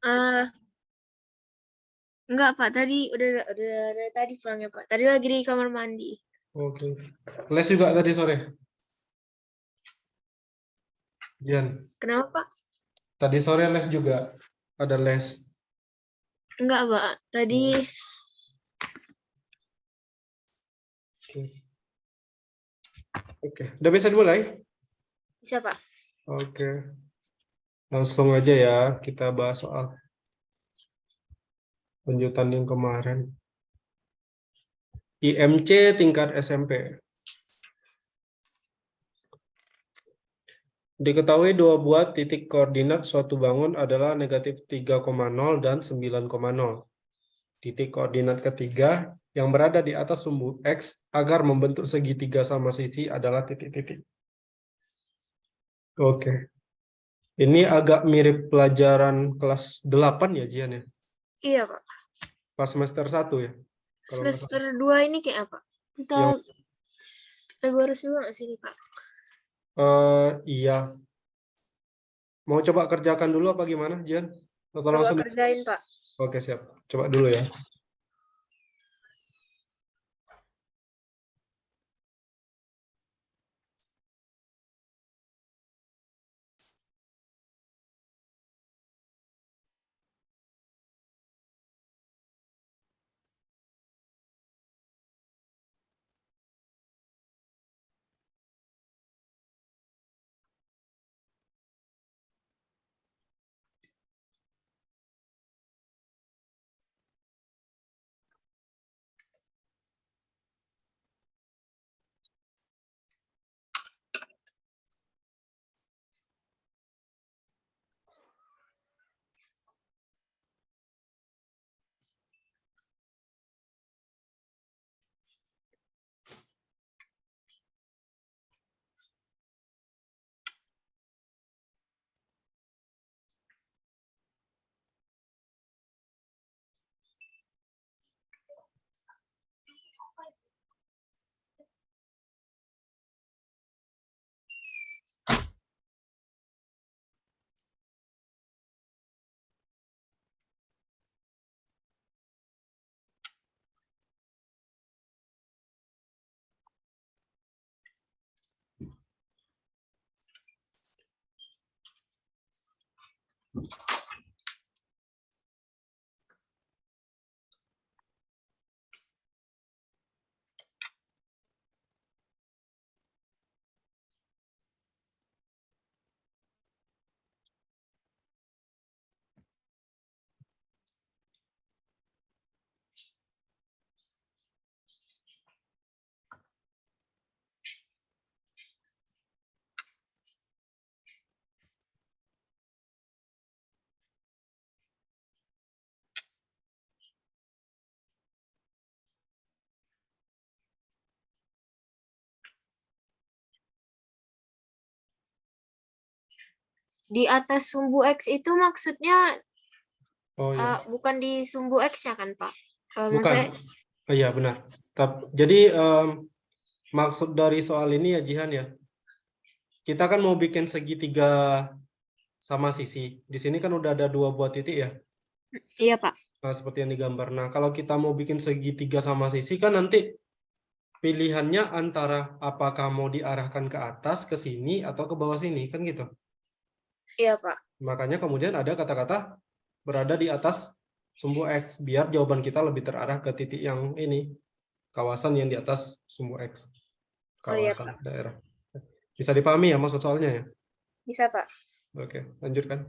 Ah, enggak Pak, tadi udah dari tadi pulangnya Pak. Tadi lagi di kamar mandi. Oke. Les juga tadi sore, Jian. Kenapa Pak? Tadi sore les juga, ada les. Enggak Pak, tadi Oke. Oke, udah bisa dimulai? bisa Pak. Oke, langsung aja ya kita bahas soal lanjutan yang kemarin. IMC tingkat SMP. Diketahui dua buah titik koordinat suatu bangun adalah negatif 3,0 dan 9,0. Titik koordinat ketiga yang berada di atas sumbu X agar membentuk segitiga sama sisi adalah titik-titik. Oke. Ini agak mirip pelajaran kelas 8 ya, Jian ya? Iya Pak. Pas semester 1 ya? Kalau nggak salah. Semester 2 ini kayak apa? Yang, Kita harus juga nggak sih nih Pak? iya. Mau coba kerjakan dulu apa gimana, Jian? Atau Coba langsung? kerjain Pak. Oke, siap. Coba dulu ya. Di atas sumbu X itu maksudnya Oh ya, bukan di sumbu X ya kan Pak? bukan. Maksudnya Oh, iya, benar. Jadi maksud dari soal ini ya, Jihan ya. Kita kan mau bikin segitiga sama sisi. Di sini kan udah ada dua buah titik ya. iya Pak. Nah, seperti yang digambar. Nah, kalau kita mau bikin segitiga sama sisi kan nanti pilihannya antara apakah mau diarahkan ke atas, ke sini, atau ke bawah sini, kan gitu. Iya Pak. Makanya kemudian ada kata-kata berada di atas sumbu X, biar jawaban kita lebih terarah ke titik yang ini, kawasan yang di atas sumbu X, Oh iya kawasan Pak. daerah. Bisa dipahami ya maksud soalnya ya? Bisa Pak. Oke, lanjutkan.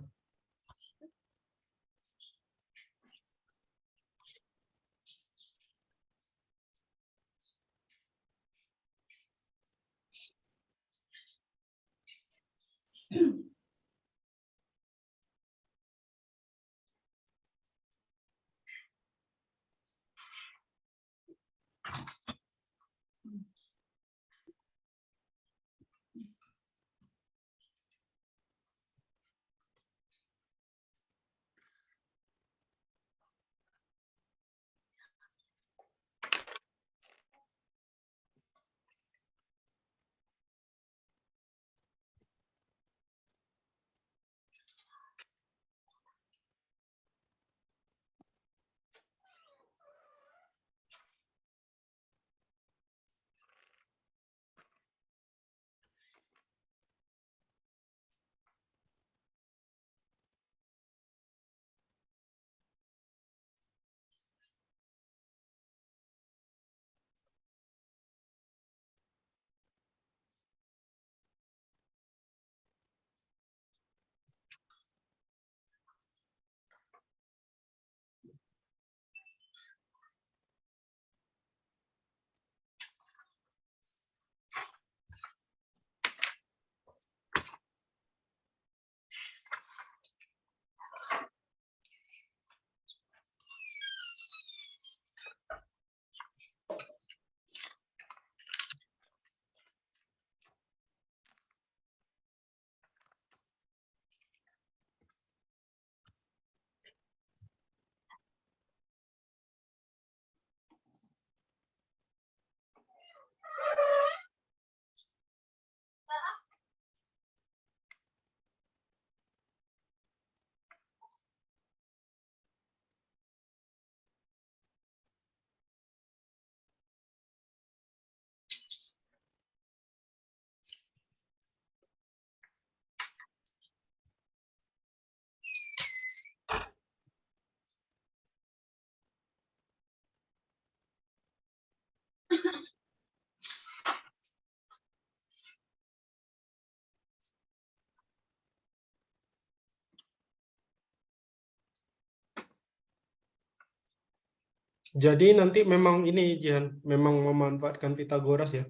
Jadi nanti memang ini, Jihan, memang memanfaatkan Pitagoras ya.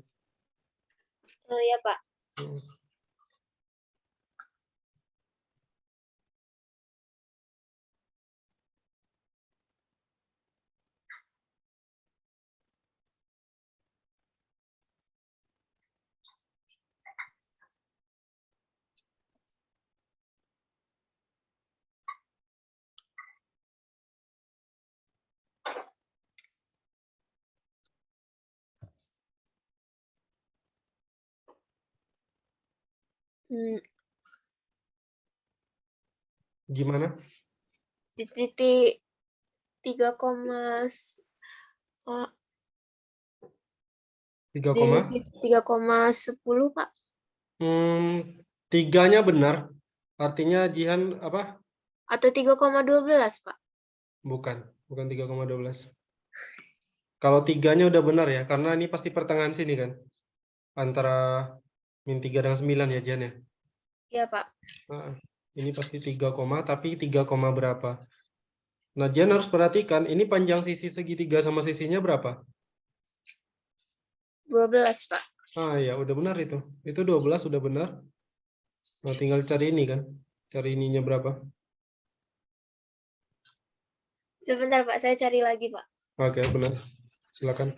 Oh ya, Pak. Hmm, Gimana? di titik 3, oh, 3, di titik 3,10, Pak. Tiganya benar. Artinya Jihan apa? Atau 3,12, Pak. Bukan 3,12. Kalau tiganya udah benar ya, karena ini pasti pertengahan sini kan. Antara -3 dan 9 ya, Jihan ya. Iya, Pak. Nah, ini pasti 3, tapi 3, berapa? Nah, Jihan harus perhatikan, ini panjang sisi segitiga sama sisinya berapa? 12, Pak. Ah ya, udah benar itu. Itu 12 udah benar. Nah, tinggal cari ini kan. Cari ininya berapa. Sebentar, Pak. Saya cari lagi, Pak. Oke, benar. Silakan.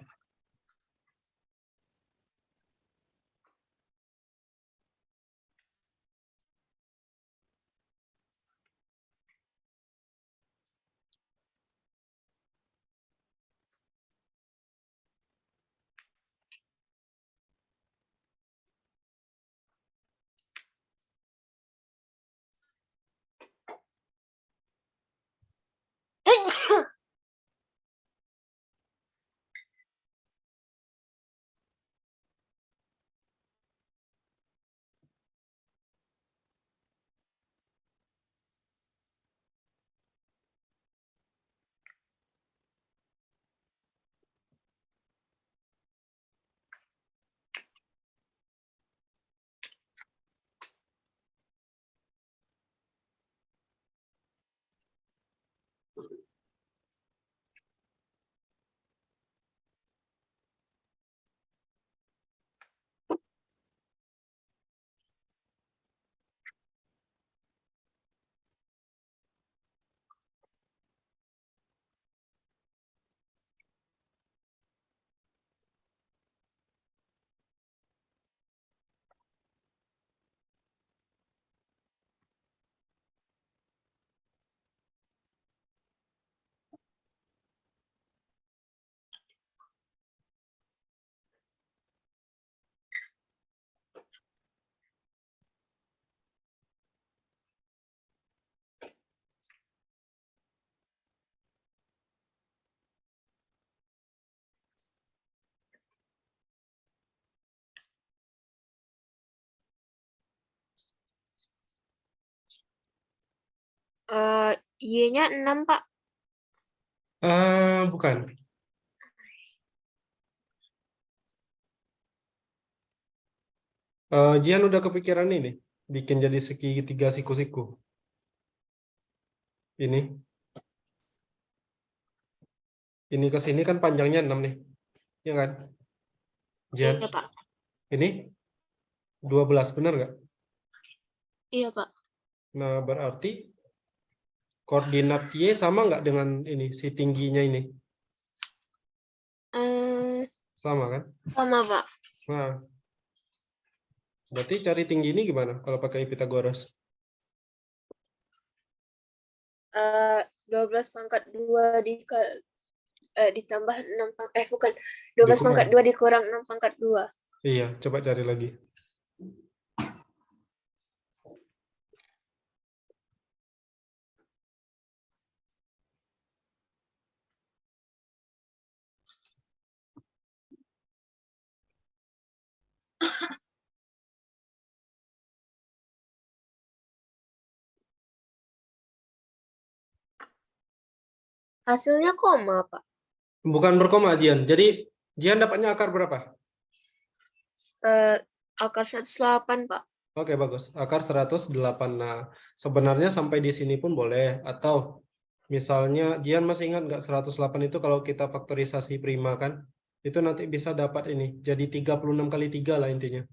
Y-nya 6, Pak. Bukan. Jian udah kepikiran ini, bikin jadi segitiga siku-siku. Ini ke sini kan panjangnya 6 nih. Ya kan? Jian, Iya, Pak. ini 12, benar nggak? Iya, Pak. Nah, berarti koordinat Y sama nggak dengan ini, si tingginya ini? Sama kan? Sama, Pak. Nah, berarti cari tinggi ini gimana kalau pakai Pitagoras? 12 pangkat 2 ditambah 6 bukan. 12 pangkat Dikurang. 2 dikurang 6 pangkat 2. Iya, coba cari lagi. Hasilnya koma, Pak. Bukan berkoma, Jian. Jadi, Jian dapatnya akar berapa? Akar 108, Pak. Oke, bagus. Akar 108. Nah, sebenarnya sampai di sini pun boleh. Atau Misalnya, Jian masih ingat nggak 108 itu kalau kita faktorisasi prima kan? Itu nanti bisa dapat ini. Jadi 36 kali 3 lah intinya.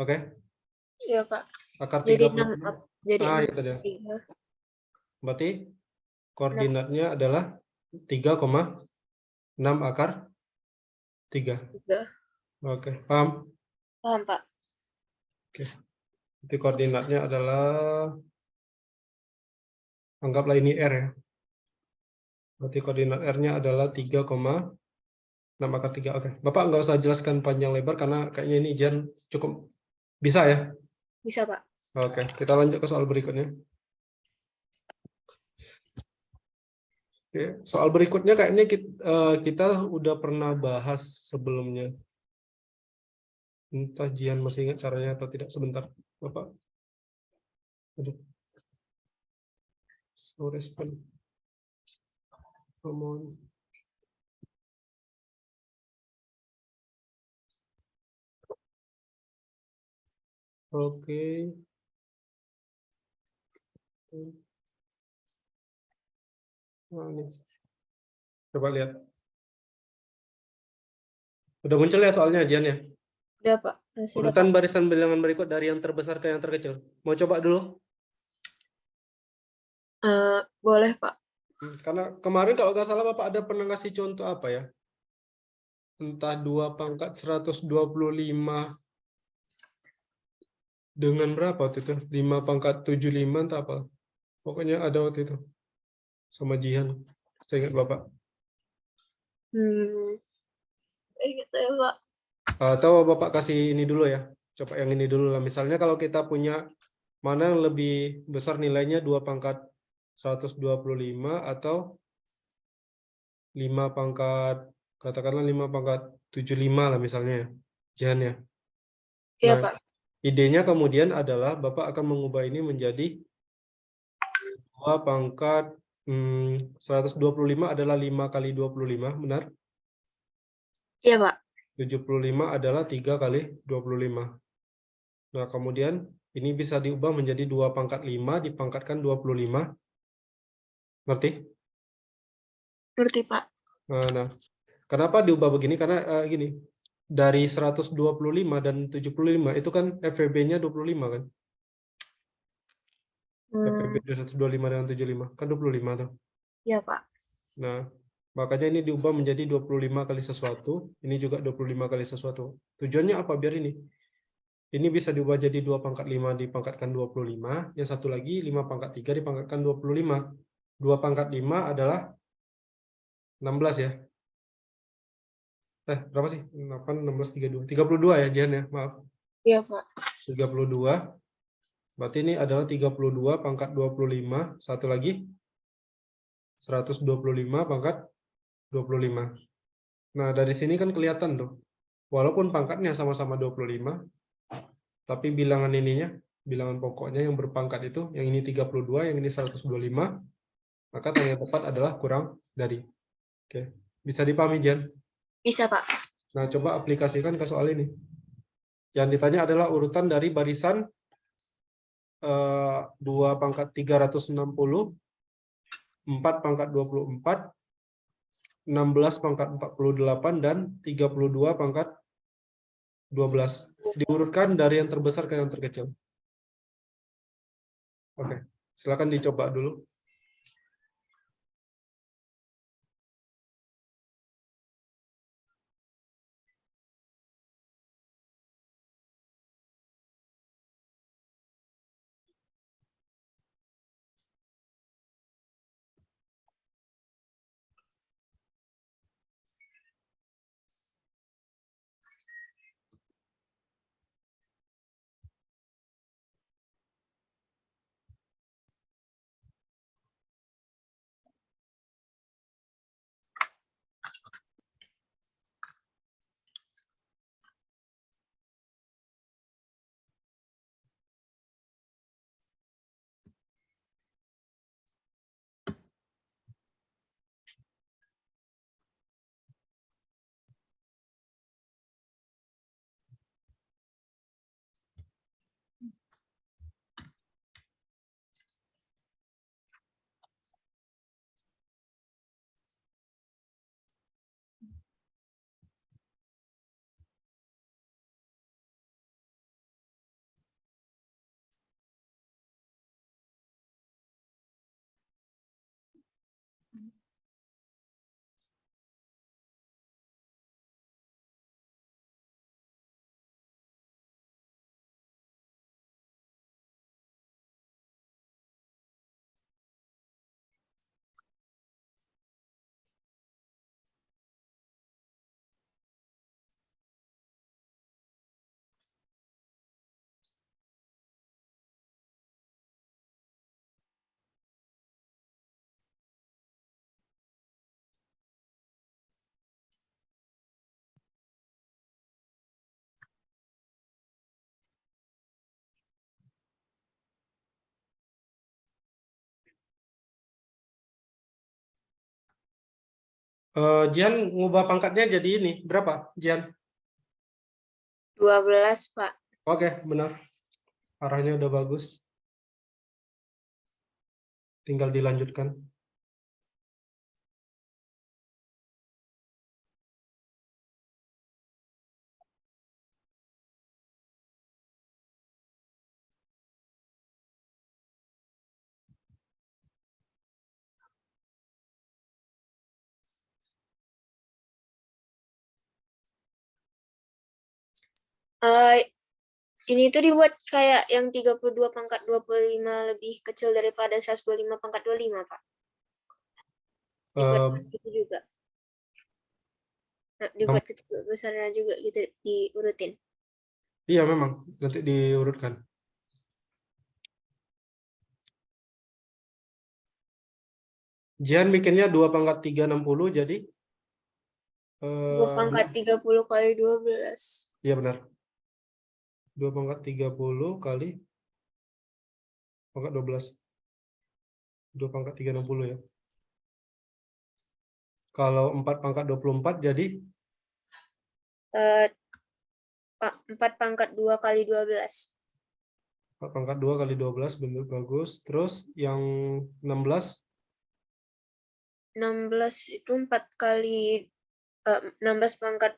Oke? Iya, Pak. Akar Jadi 6 36. jadi Ah, 6 itu dia. 3. Berarti 6 koordinatnya adalah 3,6 akar 3. 3. Oke, paham? Paham, Pak? Oke. Jadi koordinatnya adalah, anggaplah ini R ya. Berarti koordinat R-nya adalah 3,6 akar 3. Oke. Bapak nggak usah jelaskan panjang lebar karena kayaknya ini Jian cukup bisa ya. Bisa, Pak. Oke, kita lanjut ke soal berikutnya. Oke, soal berikutnya kayaknya kita udah pernah bahas sebelumnya. Entah Jian masih ingat caranya atau tidak. Sebentar, Bapak. Aduh, slow respon. Come on. Oke. Nah, ini. Coba lihat. Udah muncul ya soalnya Jian ya. Udah, Pak. Masih ada, Urutan Pak. barisan bilangan berikut dari yang terbesar ke yang terkecil. Mau coba dulu? Boleh, Pak. Karena kemarin kalau nggak salah Bapak ada pernah ngasih contoh apa ya? Entah 2 pangkat 125 dengan berapa waktu itu? 5 pangkat 75 entah apa. Pokoknya ada waktu itu. Sama Jihan. Saya ingat Bapak. Ingat saya, Pak. Atau Bapak kasih ini dulu ya. Coba yang ini dulu lah. Misalnya kalau kita punya mana yang lebih besar nilainya 2 pangkat 125 atau 5 pangkat, katakanlah 5 pangkat 75 lah misalnya ya. Jihan ya. Iya, Nah, Pak. idenya kemudian adalah Bapak akan mengubah ini menjadi 2 pangkat 125 adalah 5 kali 25, benar? Iya, Pak. 75 adalah 3 kali 25. Nah, kemudian ini bisa diubah menjadi 2 pangkat 5 dipangkatkan 25. Ngerti? Ngerti, Pak. Nah, kenapa diubah begini? Karena gini, dari 125 dan 75 itu kan FVB-nya 25 kan? FVB 125 dengan 75 kan 25 tuh. Iya, Pak. Nah, makanya ini diubah menjadi 25 kali sesuatu, ini juga 25 kali sesuatu. Tujuannya apa? Biar ini bisa diubah jadi 2 pangkat 5 dipangkatkan 25, yang satu lagi 5 pangkat 3 dipangkatkan 25. 2 pangkat 5 adalah 16 ya. Berapa sih? 8, 16, 32. 32 ya, Jihan ya, maaf. Iya, Pak. 32. Berarti ini adalah 32 pangkat 25, satu lagi 125 pangkat 25. Nah, dari sini kan kelihatan tuh. Walaupun pangkatnya sama-sama 25, tapi bilangan ininya, bilangan pokoknya yang berpangkat itu, yang ini 32, yang ini 125, maka tanda yang tepat adalah kurang dari. Oke, bisa dipahami, Jan? Bisa, Pak. Nah, coba aplikasikan ke soal ini. Yang ditanya adalah urutan dari barisan 2 pangkat 360, 4 pangkat 24, 16 pangkat 48, dan 32 pangkat 12. Diurutkan dari yang terbesar ke yang terkecil. Oke, silakan dicoba dulu. Jihan ngubah pangkatnya jadi ini. Berapa, Jihan? 12, Pak. Oke, benar. Arahnya udah bagus. Tinggal dilanjutkan. Ini tuh dibuat kayak yang 32 pangkat 25 lebih kecil daripada 125 pangkat 25, Pak. Dibuat gitu juga. Nah, dibuat kecil besarnya juga gitu, diurutin. Iya, memang. Nanti diurutkan. Jihan bikinnya 2 pangkat 360, jadi 2 pangkat 30 kali 12. iya benar. 2 pangkat 30 kali pangkat 12. 2 pangkat 360 ya. Kalau 4 pangkat 24 jadi 4 pangkat 2 kali 12. 4 pangkat 2 kali 12, benar, bagus. Terus yang 16? 16 itu 4 kali 16 pangkat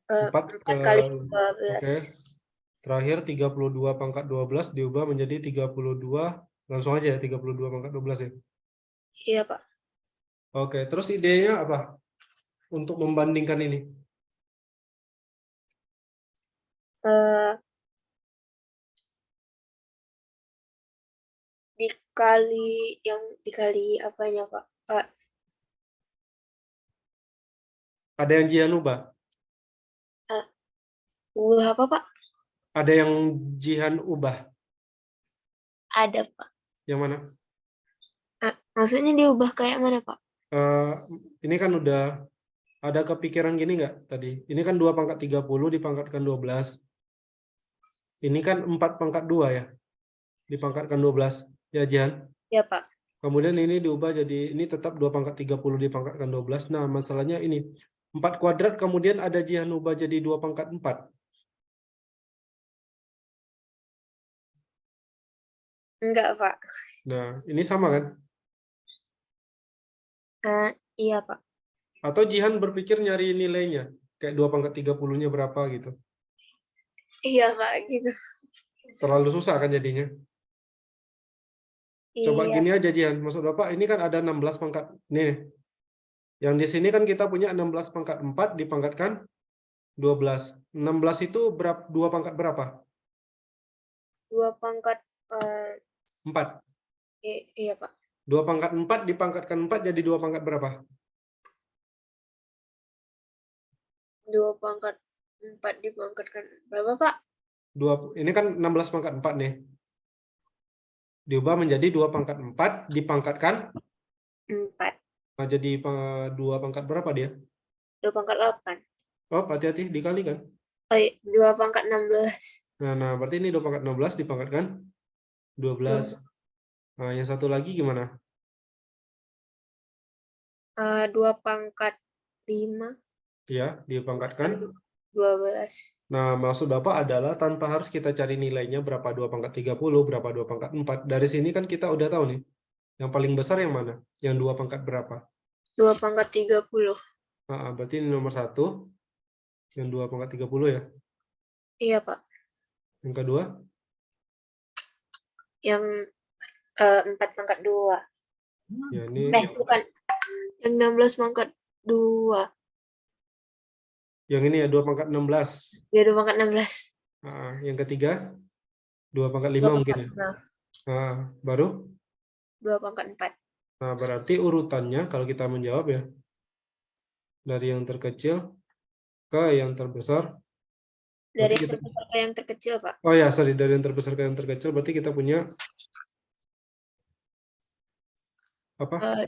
4 4 kali 12. Oke. Terakhir 32 pangkat 12 diubah menjadi 32, langsung aja ya, 32 pangkat 12 ya. Iya, Pak. Oke, terus idenya apa untuk membandingkan ini? Dikali apanya, Pak? Ada yang Jihan ubah? Apa, Pak? Ada yang Jihan ubah? Ada, Pak. Yang mana? Maksudnya diubah kayak mana, Pak? Ini kan udah ada kepikiran gini nggak tadi? Ini kan 2 pangkat 30 dipangkatkan 12. Ini kan 4 pangkat 2 ya, dipangkatkan 12. Ya, Jihan? Ya, Pak. Kemudian ini diubah jadi, ini tetap 2 pangkat 30 dipangkatkan 12. Nah, masalahnya ini, 4 kuadrat kemudian ada Jihan ubah jadi 2 pangkat 4. Enggak, Pak. Nah, ini sama kan? Iya, Pak. Atau Jihan berpikir nyari nilainya, kayak 2 pangkat 30-nya berapa gitu. Iya, Pak, gitu. Terlalu susah kan jadinya. Coba Iya. gini aja Jihan, maksud Bapak ini kan ada 16 pangkat. Nih, yang di sini kan kita punya 16 pangkat 4 dipangkatkan 12. 16 itu berapa, 2 pangkat berapa? 2 pangkat 4. iya, Pak. 2 pangkat 4 dipangkatkan 4 jadi 2 pangkat berapa? 2 pangkat 4 dipangkatkan berapa, Pak? 2, ini kan 16 pangkat 4 nih. Diubah menjadi 2 pangkat 4 dipangkatkan 4. nah, jadi 2 pangkat berapa dia? 2 pangkat 8. Oh, hati-hati dikali kan. Oh, 2 pangkat 16. Nah, berarti ini 2 pangkat 16 dipangkatkan 12. Nah, yang satu lagi gimana? 2 pangkat 5. Ya, dipangkatkan 12. Nah, maksud Bapak adalah tanpa harus kita cari nilainya berapa 2 pangkat 30, berapa 2 pangkat 4. Dari sini kan kita udah tahu nih, yang paling besar yang mana? Yang 2 pangkat berapa? 2 pangkat 30. Nah, berarti ini nomor 1, yang 2 pangkat 30 ya. Iya, Pak. Yang kedua? Yang 4 pangkat 2. Ya, ini Bukan. Yang 16 pangkat 2. yang ini ya 2 pangkat 16. Ya, 2 pangkat 16. Nah, yang ketiga 2 pangkat 5 2 mungkin pangkat ya. 6. Nah, baru 2 pangkat 4. Nah, berarti urutannya kalau kita menjawab ya dari yang terkecil ke yang terbesar. Dari Berarti yang kita terbesar ke yang terkecil, Pak. Oh ya, sorry, dari yang terbesar ke yang terkecil berarti kita punya apa?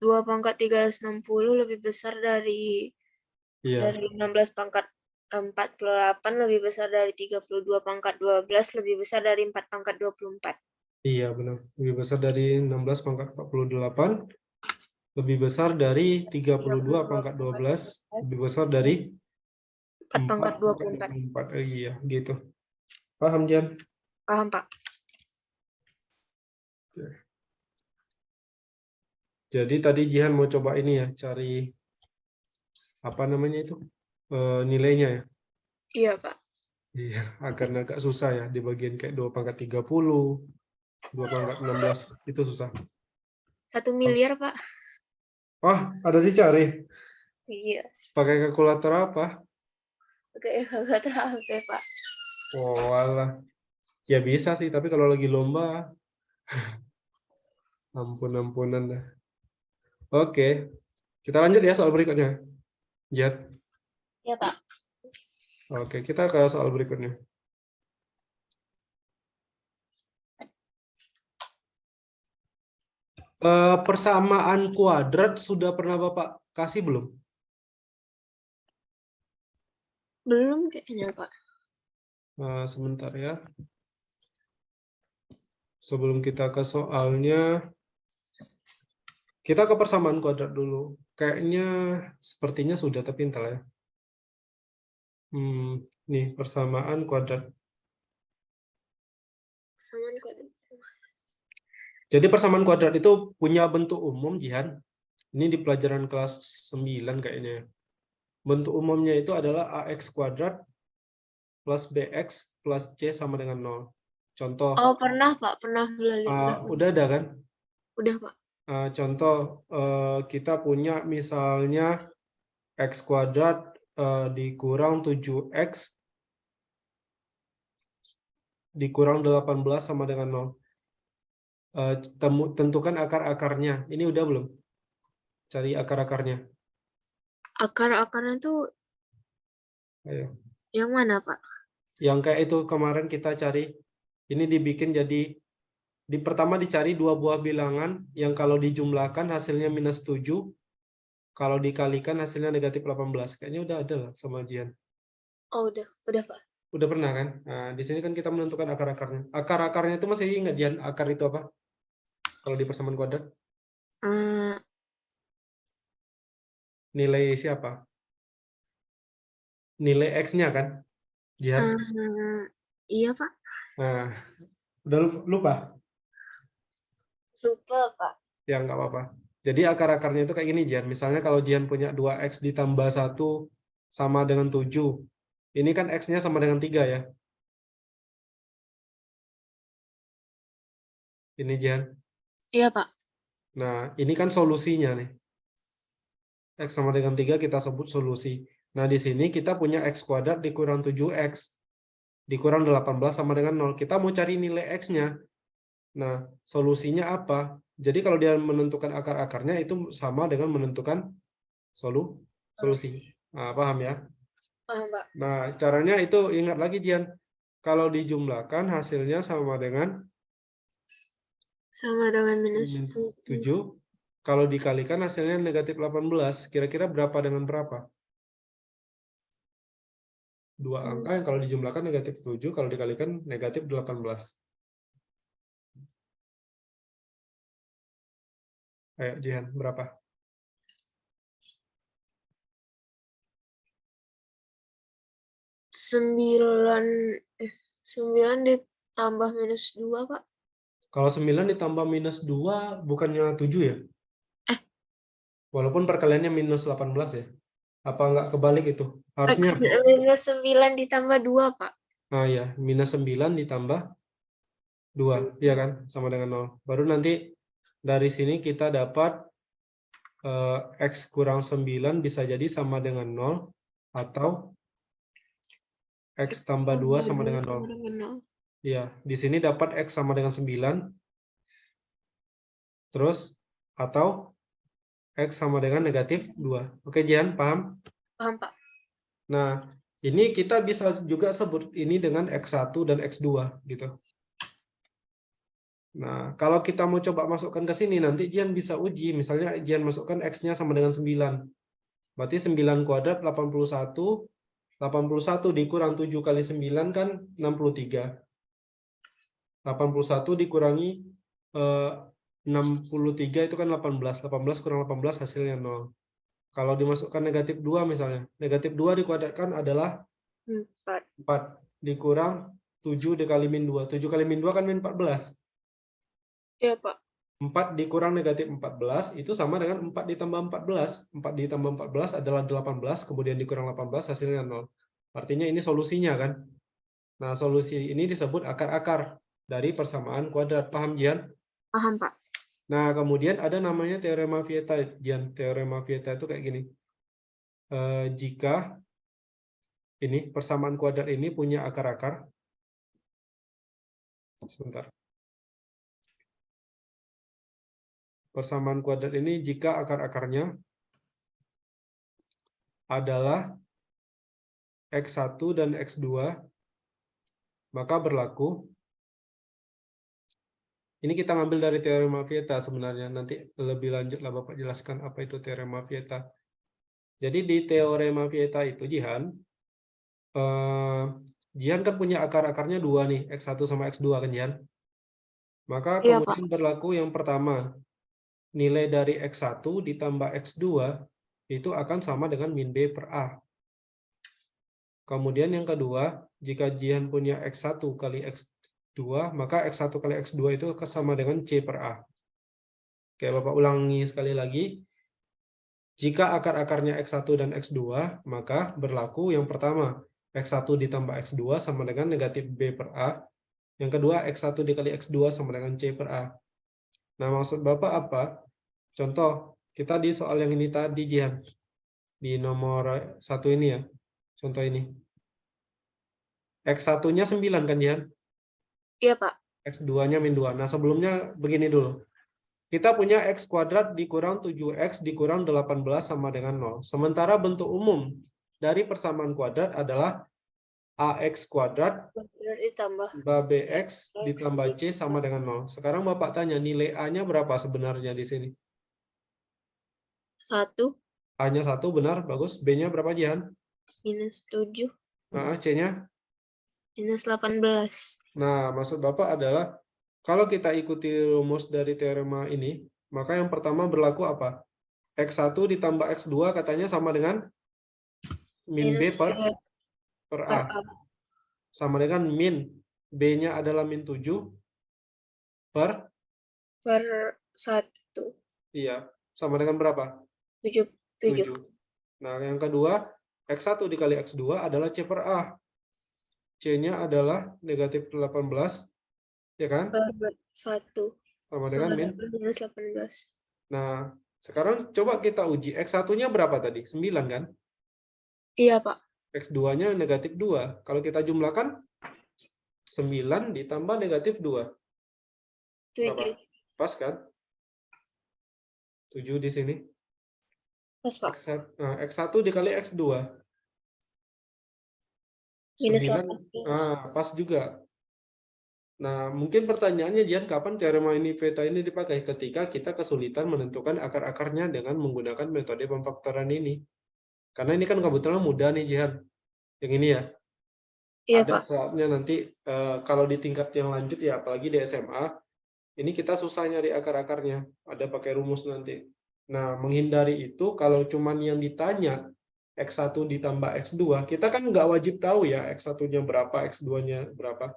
2 pangkat 360 lebih besar dari Iya. 16 pangkat 48, lebih besar dari 32 pangkat 12, lebih besar dari 4 pangkat 24. Iya, benar. Lebih besar dari 16 pangkat 48, Lebih besar dari 32 pangkat 12, lebih besar dari 4 pangkat 4 24. Iya, gitu. Paham, Jan? Paham, Pak. Jadi tadi Jihan mau coba ini ya, cari apa namanya itu? Nilainya ya. Iya, Pak. Iya, agak susah ya di bagian kayak 2 pangkat 30, 2 pangkat 16 itu susah. 1 miliar, Pak. Wah, ada dicari. Iya. Pakai kalkulator apa? Oke, nggak terlalu, Pak. Oh, alah. Ya bisa sih, tapi kalau lagi lomba, ampun-ampunan dah. Oke, kita lanjut ya soal berikutnya. Jad. Ya, Pak. Oke, kita ke soal berikutnya. Persamaan kuadrat sudah pernah Bapak kasih belum? Belum kayaknya, Pak. Sebentar ya. Sebelum kita ke soalnya, kita ke persamaan kuadrat dulu. Kayaknya sepertinya sudah, tapi entar ya. Nih, persamaan kuadrat. Persamaan kuadrat. Jadi persamaan kuadrat itu punya bentuk umum, Jihan. Ini di pelajaran kelas 9 kayaknya. Bentuk umumnya itu adalah AX kuadrat plus BX plus C sama dengan 0. Contoh. Oh, pernah, Pak. Pernah belajar. Udah ada kan? Udah, Pak. Contoh, kita punya misalnya X kuadrat dikurang 7X dikurang 18 sama dengan 0. Tentukan akar-akarnya. Ini udah belum? Cari akar-akarnya. Akar-akarnya tuh Ayo. yang mana, Pak? Yang kayak itu kemarin kita cari. Ini dibikin jadi, pertama dicari dua buah bilangan yang kalau dijumlahkan hasilnya minus 7, kalau dikalikan hasilnya negatif 18. Kayaknya udah ada lah sama Jian. Oh, udah, Pak. Udah pernah kan? Nah, di sini kan kita menentukan akar-akarnya. Akar-akarnya itu masih ingat, Jian? Akar itu apa? Kalau di persamaan kuadrat? Nilai siapa? Nilai X-nya kan? Jian? Iya, Pak. Nah, udah lupa? Lupa, Pak. Ya, nggak apa-apa. Jadi akar-akarnya itu kayak gini, Jian. Misalnya kalau Jian punya 2X ditambah 1 sama dengan 7. Ini kan X-nya sama dengan 3 ya. Ini, Jian. Iya, Pak. Nah, ini kan solusinya nih. X sama dengan 3 kita sebut solusi. Nah, di sini kita punya X kuadrat dikurang 7X. Dikurang 18 sama dengan 0. Kita mau cari nilai X-nya. Nah, solusinya apa? Jadi kalau dia menentukan akar-akarnya itu sama dengan menentukan solusi. Nah, paham ya? Paham, Pak. Nah, caranya itu ingat lagi, Dian. Kalau dijumlahkan hasilnya sama dengan minus 7. Kalau dikalikan hasilnya negatif 18. Kira-kira berapa dengan berapa? Dua angka yang kalau dijumlahkan negatif 7, kalau dikalikan negatif 18. Ayo, Jihan, berapa? 9 ditambah minus 2, Pak. Kalau 9 ditambah minus 2, bukannya 7 ya? Walaupun perkaliannya minus 18 ya. Apa nggak kebalik itu? Harusnya. Minus 9 ditambah 2, Pak. Nah ya, minus 9 ditambah 2. Iya kan? Sama dengan 0. Baru nanti dari sini kita dapat X kurang 9 bisa jadi sama dengan 0. Atau X tambah 2 sama dengan 0. Iya, di sini dapat X sama dengan 9. Terus, atau X sama dengan negatif 2. Oke, Jian, paham? Paham, Pak. Nah, ini kita bisa juga sebut ini dengan X1 dan X2, gitu. Nah, kalau kita mau coba masukkan ke sini, nanti Jian bisa uji. Misalnya Jian masukkan X-nya sama dengan 9. Berarti 9 kuadrat 81. 81 dikurang 7 kali 9 kan 63. 81 dikurangi 0 63 itu kan 18. 18 kurang 18 hasilnya 0. Kalau dimasukkan negatif 2 misalnya. Negatif 2 dikuadratkan adalah 4. 4 dikurang 7 dikali min 2. 7 kali min 2 kan min 14. Iya, Pak. 4 dikurang negatif 14 itu sama dengan 4 ditambah 14. 4 ditambah 14 adalah 18, kemudian dikurang 18 hasilnya 0. Artinya ini solusinya kan. Nah, solusi ini disebut akar-akar dari persamaan kuadrat. Paham, Jian? Paham, Pak. Nah, kemudian ada namanya teorema Vieta, Jian. Teorema Vieta itu kayak gini. Jika ini persamaan kuadrat ini punya akar-akar. Sebentar. Persamaan kuadrat ini jika akar-akarnya adalah X1 dan X2, maka berlaku. Ini kita ngambil dari teorema Vieta sebenarnya. Nanti lebih lanjutlah Bapak jelaskan apa itu teorema Vieta. Jadi di teorema Vieta itu, Jihan, Jihan kan punya akar-akarnya 2 nih, X1 sama X2 kan, Jihan? Maka Iya, Pak. kemudian berlaku yang pertama, nilai dari X1 ditambah X2 itu akan sama dengan min B per A. Kemudian yang kedua, jika Jihan punya X1 kali X2, maka X1 kali X2 itu sama dengan C per A. Oke, Bapak ulangi sekali lagi. Jika akar-akarnya X1 dan X2, maka berlaku yang pertama, X1 ditambah X2 sama dengan negatif B per A. Yang kedua, X1 dikali X2 sama dengan C per A. Nah, maksud Bapak apa? Contoh, kita di soal yang ini tadi, Jihan. Di nomor 1 ini ya. Contoh ini. X1-nya 9 kan, Jihan? Iya, Pak. X2-nya min 2. Nah, sebelumnya begini dulu. Kita punya X kuadrat dikurang 7X dikurang 18 sama dengan 0. Sementara bentuk umum dari persamaan kuadrat adalah AX kuadrat Ditambah BX ditambah C sama dengan 0. Sekarang Bapak tanya, nilai A-nya berapa sebenarnya di sini? 1 A-nya 1, benar, bagus. B-nya berapa, Jihan? minus 7 Nah, C-nya? minus 18. Nah, maksud Bapak adalah, kalau kita ikuti rumus dari teorema ini, maka yang pertama berlaku apa? X1 ditambah X2 katanya sama dengan min B Minus B per per A. A. Sama dengan min. B-nya adalah min 7 per 1. iya, sama dengan berapa? 7. 7. Nah, yang kedua, X1 dikali X2 adalah C per A. C-nya adalah negatif 18, ya kan? Per 1. Sama dengan min. Minus 18. Nah, sekarang coba kita uji. X1-nya berapa tadi? 9 kan? Iya, Pak. X2-nya negatif 2. Kalau kita jumlahkan, 9 ditambah negatif 2. 7. Berapa? Pas kan? 7 di sini. Pas, Pak. X1 dikali X2. Minus 9, pas juga. Nah, mungkin pertanyaannya, Jian, kapan teorema ini Vieta ini dipakai? Ketika kita kesulitan menentukan akar-akarnya dengan menggunakan metode pemfaktoran ini. Karena ini kan kebetulan mudah nih, Jian. Yang ini ya. Iya, Ada Pak. saatnya nanti, kalau di tingkat yang lanjut ya, apalagi di SMA, ini kita susah nyari akar-akarnya. Ada pakai rumus nanti. Nah, menghindari itu, kalau cuman yang ditanya, X1 ditambah X2, kita kan nggak wajib tahu ya, X1-nya berapa, X2-nya berapa.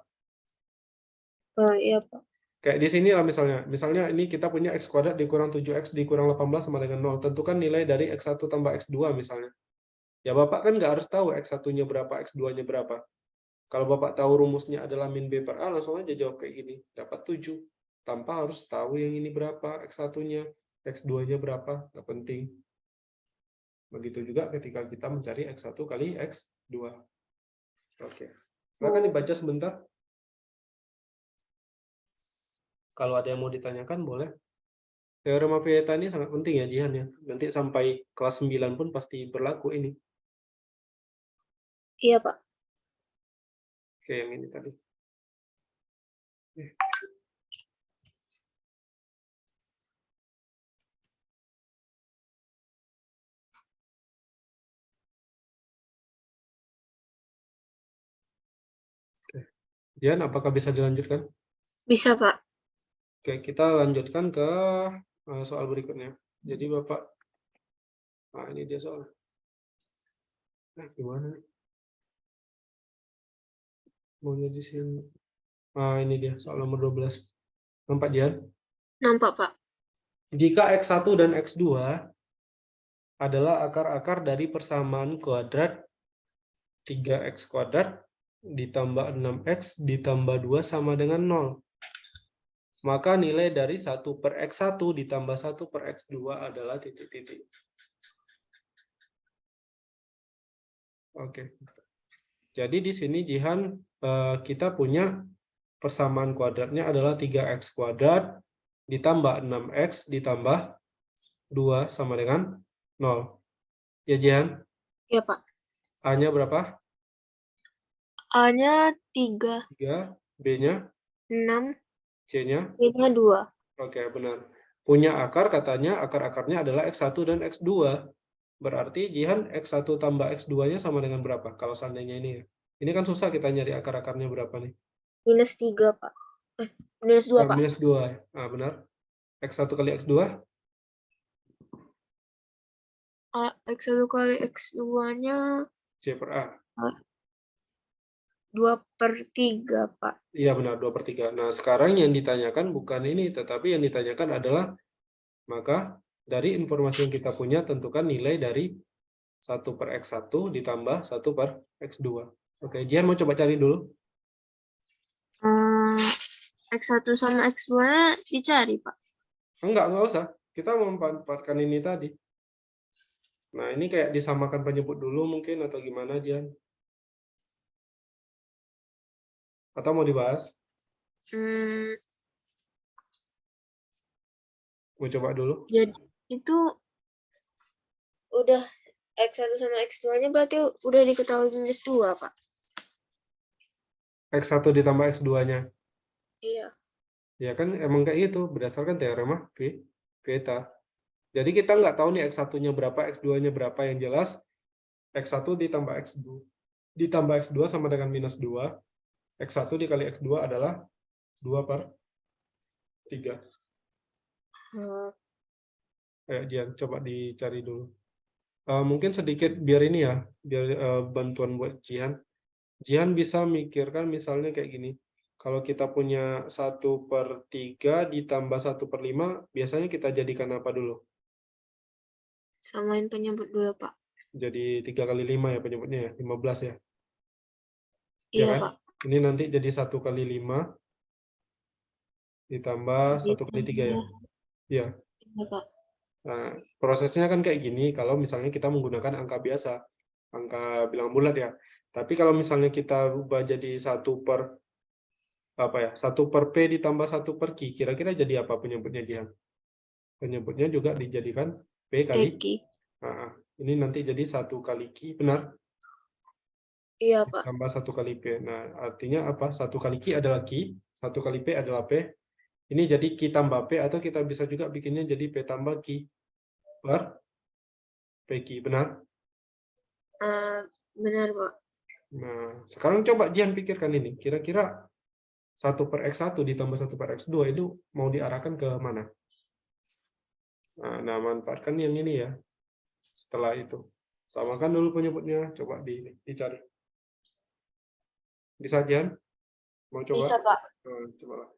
Iya, Pak. Kayak di sini lah misalnya ini kita punya X kuadrat dikurang 7X dikurang 18 sama dengan 0. Tentukan nilai dari X1 tambah X2 misalnya. Ya Bapak kan nggak harus tahu X1-nya berapa, X2-nya berapa. Kalau Bapak tahu rumusnya adalah min B per A, langsung aja jawab kayak gini. Dapat 7. Tanpa harus tahu yang ini berapa, X1-nya, X2-nya berapa. Nggak penting. Begitu juga ketika kita mencari X1 kali X2. Oke. Silakan dibaca sebentar. Kalau ada yang mau ditanyakan, boleh. Teorema Vieta ini sangat penting ya, Jihan ya. Nanti sampai kelas 9 pun pasti berlaku ini. Iya, Pak. Oke, yang ini tadi. Oke. Jihan, apakah bisa dilanjutkan? Bisa, Pak. Oke, kita lanjutkan ke soal berikutnya. Jadi Bapak, ini dia soal. Gimana? Maunya di sini. Ini dia soal nomor 12. Nampak dia? Nampak, Pak. Jika X1 dan X2 adalah akar-akar dari persamaan kuadrat 3X kuadrat ditambah 6X ditambah 2 sama dengan 0. Maka nilai dari 1 per X1 ditambah 1 per X2 adalah titik-titik. Oke. Jadi di sini Jihan, kita punya persamaan kuadratnya adalah 3X kuadrat ditambah 6X ditambah 2 sama dengan 0. Ya Jihan? Ya, Pak. A-nya berapa? A-nya 3. 3. B-nya? 6. C-nya? B-nya 2. Oke, benar. Punya akar, katanya akar-akarnya adalah X1 dan X2. Berarti Jihan X1 tambah X2-nya sama dengan berapa? Kalau seandainya ini ya. Ini kan susah kita nyari akar-akarnya berapa nih. Minus 3, Pak. Minus 2, Pak. Minus 2. Benar. X1 kali X2? X1 kali X2-nya C per A. 2/3, Pak. Iya benar, 2/3. Nah, sekarang yang ditanyakan bukan ini, tetapi yang ditanyakan adalah, maka dari informasi yang kita punya, tentukan nilai dari 1 per X1 ditambah 1 per X2. Oke, Jihan mau coba cari dulu. X1 sama X2-nya dicari, Pak. Enggak usah. Kita memanfaatkan ini tadi. Nah, ini kayak disamakan penyebut dulu mungkin, atau gimana, Jihan? Atau mau dibahas? Mau coba dulu? Jadi itu udah X1 sama X2-nya berarti udah diketahui minus 2, Pak. X1 ditambah X2-nya. Iya. Ya kan emang kayak gitu, berdasarkan teorema Vieta. Jadi kita nggak tahu nih X1-nya berapa, X2-nya berapa. Yang jelas X1 ditambah X2 sama dengan minus 2. X1 dikali X2 adalah 2/3. Jian, coba dicari dulu. Mungkin sedikit biar ini ya, biar bantuan buat Jihan. Jihan bisa mikirkan misalnya kayak gini. Kalau kita punya 1/3 ditambah 1/5, biasanya kita jadikan apa dulu? Samain penyebut dulu, Pak. Jadi 3 kali 5 ya penyebutnya ya, 15 ya. Iya, kan? Pak. Ini nanti jadi 1 kali 5 ditambah 1 kali 3 ya. Iya. Iya, Pak. Nah, prosesnya kan kayak gini kalau misalnya kita menggunakan angka biasa, angka bilangan bulat ya. Tapi kalau misalnya kita ubah jadi 1 per P ditambah 1 per Q, kira-kira jadi apa penyebutnya dia? Penyebutnya juga dijadikan P kali. Nah, ini nanti jadi 1 kali Q, benar? Iya, Pak. Tambah 1 kali P. Nah, artinya apa? 1 kali Q adalah Q, 1 kali P adalah P. Ini jadi Q tambah P, atau kita bisa juga bikinnya jadi P tambah Q per PQ, benar? Benar, Pak. Nah, sekarang coba Jian pikirkan ini. Kira-kira 1 per X1 ditambah 1 per X2 itu mau diarahkan ke mana? Nah, manfaatkan yang ini ya. Setelah itu. Samakan dulu penyebutnya. Coba dicari. Bisa, Jian? Mau coba? Bisa, Pak. Coba.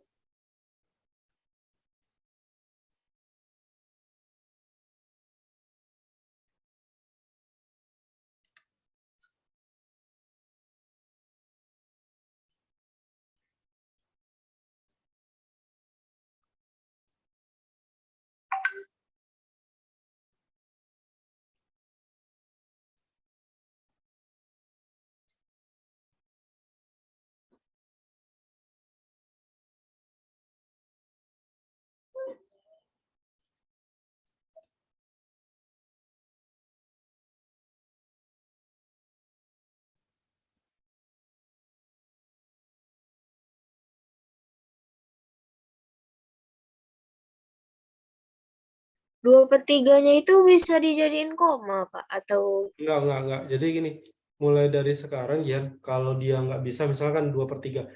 Dua per tiganya itu bisa dijadiin koma, Pak? Atau Enggak. Jadi gini, mulai dari sekarang ya, kalau dia nggak bisa, misalkan 2/3.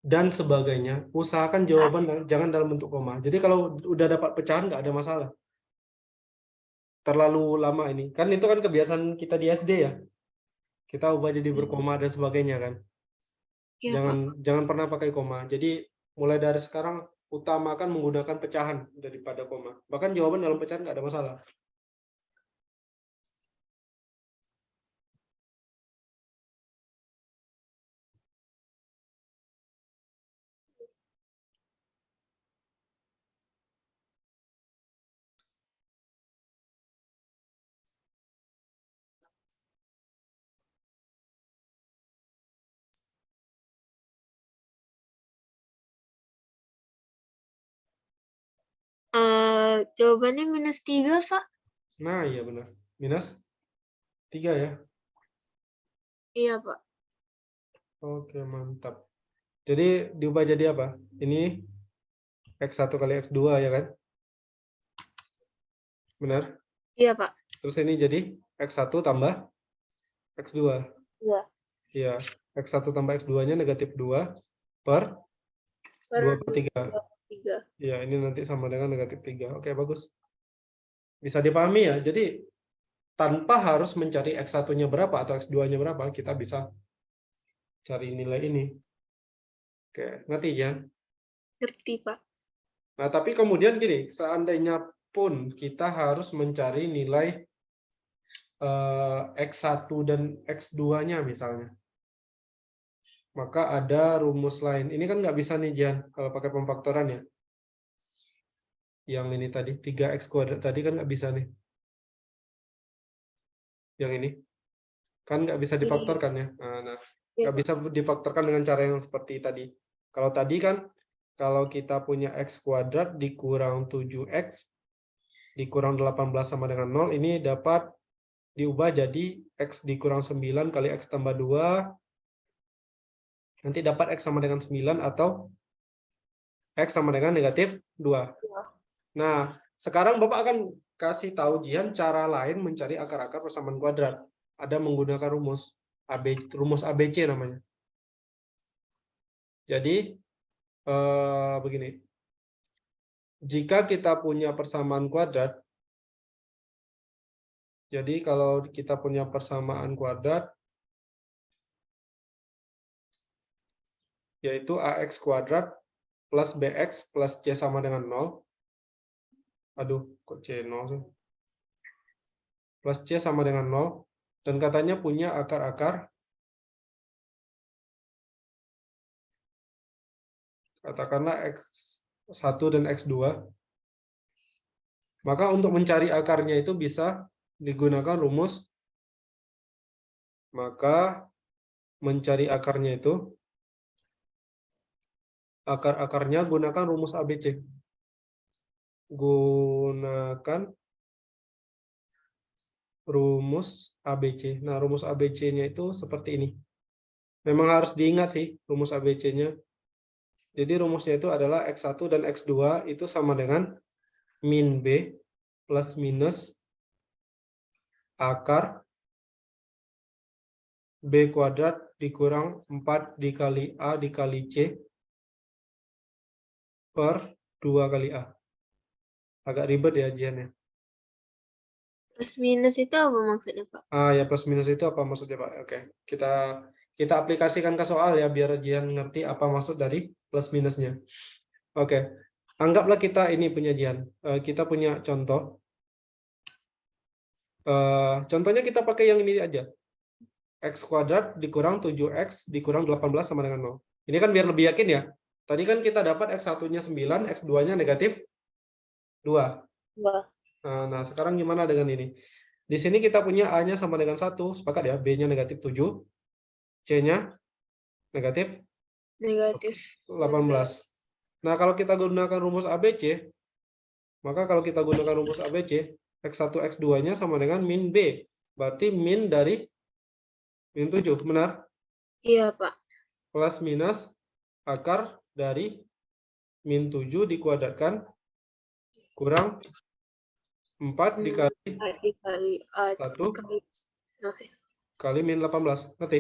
dan sebagainya, usahakan jawaban jangan dalam bentuk koma. Jadi kalau udah dapat pecahan nggak ada masalah. Terlalu lama ini. Kan itu kan kebiasaan kita di SD ya. Kita ubah jadi berkoma dan sebagainya kan. Iya, Pak. Jangan pernah pakai koma. Jadi mulai dari sekarang utamakan menggunakan pecahan daripada koma. Bahkan jawaban dalam pecahan nggak ada masalah. Jawabannya -3, Pak. Nah, iya benar. -3 ya. Iya, Pak. Oke, mantap. Jadi diubah jadi apa? Ini X1 kali X2 ya kan? Benar? Iya, Pak. Terus ini jadi X1 tambah X2. Iya. Iya, X1 tambah X2-nya -2 per 2/3. 3. Iya, ini nanti sama dengan -3. Oke, bagus. Bisa dipahami ya. Jadi tanpa harus mencari X1-nya berapa atau X2-nya berapa, kita bisa cari nilai ini. Oke, ngerti ya? Ngerti, Pak. Nah, tapi kemudian gini, seandainya pun kita harus mencari nilai X1 dan X2-nya misalnya. Maka ada rumus lain. Ini kan nggak bisa nih, Jian, kalau pakai pemfaktoran ya. Yang ini tadi, 3X kuadrat tadi kan nggak bisa nih. Yang ini. Kan nggak bisa difaktorkan ya. Nah, nggak bisa difaktorkan dengan cara yang seperti tadi. Kalau tadi kan, kalau kita punya X kuadrat dikurang 7X, dikurang 18 sama dengan 0, ini dapat diubah jadi X dikurang 9 kali X tambah 2, nanti dapat X sama dengan 9 atau X sama dengan -2. Nah, sekarang Bapak akan kasih tahu Jian cara lain mencari akar-akar persamaan kuadrat. Ada menggunakan rumus ABC namanya. Jadi, begini. Jika kita punya persamaan kuadrat, jadi kalau kita punya persamaan kuadrat, yaitu AX kuadrat plus BX plus C sama dengan 0. Aduh, kok C 0 sih? Plus C sama dengan 0. Dan katanya punya akar-akar, katakanlah X1 dan X2. Maka untuk mencari akarnya itu bisa digunakan rumus. Maka mencari akarnya itu, akar-akarnya gunakan rumus ABC. Gunakan rumus ABC. Nah, rumus ABC-nya itu seperti ini. Memang harus diingat sih rumus ABC-nya. Jadi rumusnya itu adalah X1 dan X2 itu sama dengan min B plus minus akar B kuadrat dikurang 4 dikali A dikali C per 2 kali A. Agak ribet ya Jian ya. Plus minus itu apa maksudnya, Pak? Ya plus minus itu apa maksudnya Pak? Oke, kita aplikasikan ke soal ya biar Jian ngerti apa maksud dari plus minusnya. Oke, anggaplah kita ini punya Jian. Kita punya contoh. Contohnya kita pakai yang ini aja. X kuadrat dikurang 7X dikurang 18 sama dengan 0. Ini kan biar lebih yakin ya. Tadi kan kita dapat X1-nya 9, X2-nya -2. Nah, sekarang gimana dengan ini? Di sini kita punya A-nya sama dengan 1, sepakat ya? B-nya -7, C-nya -18. Nah, kalau kita gunakan rumus ABC, maka kalau kita gunakan rumus ABC, X1, X2-nya sama dengan min B. Berarti min dari min 7, benar? Iya, Pak. Plus minus akar dari min 7 dikuadratkan kurang 4 dikali 1 kali min 18. Ngerti?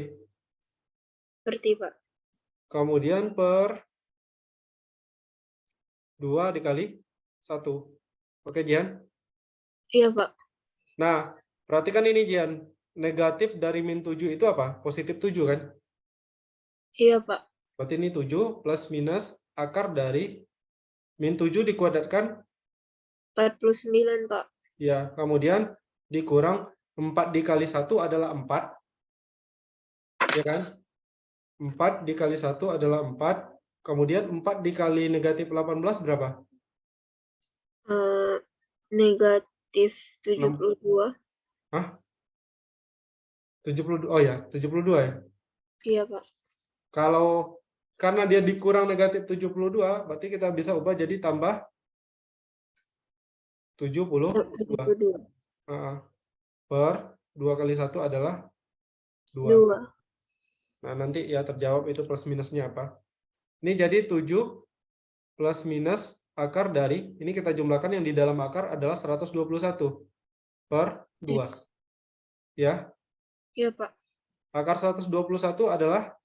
Ngerti, Pak. kemudian per 2 dikali 1. Oke, Jihan? Iya, Pak. Nah, perhatikan ini, Jihan. Negatif dari min 7 itu apa? Positif 7, kan? Iya, Pak. Berarti ini 7 plus minus akar dari min 7 dikuadratkan. 49, Pak. Ya, kemudian dikurang 4 dikali 1 adalah 4. Ya kan? 4 dikali 1 adalah 4. Kemudian 4 dikali negatif 18 berapa? Negatif 6. 72. Hah? 72. Oh ya, 72 ya. Iya, Pak. Kalau karena dia dikurang negatif 72, berarti kita bisa ubah jadi tambah 72. 72. Per 2 kali 1 adalah 2. 2. Nah, nanti ya terjawab itu plus minusnya apa. Ini jadi 7 plus minus akar dari, ini kita jumlahkan yang di dalam akar adalah 121 per 2. Ya, Iya, Pak. akar 121 adalah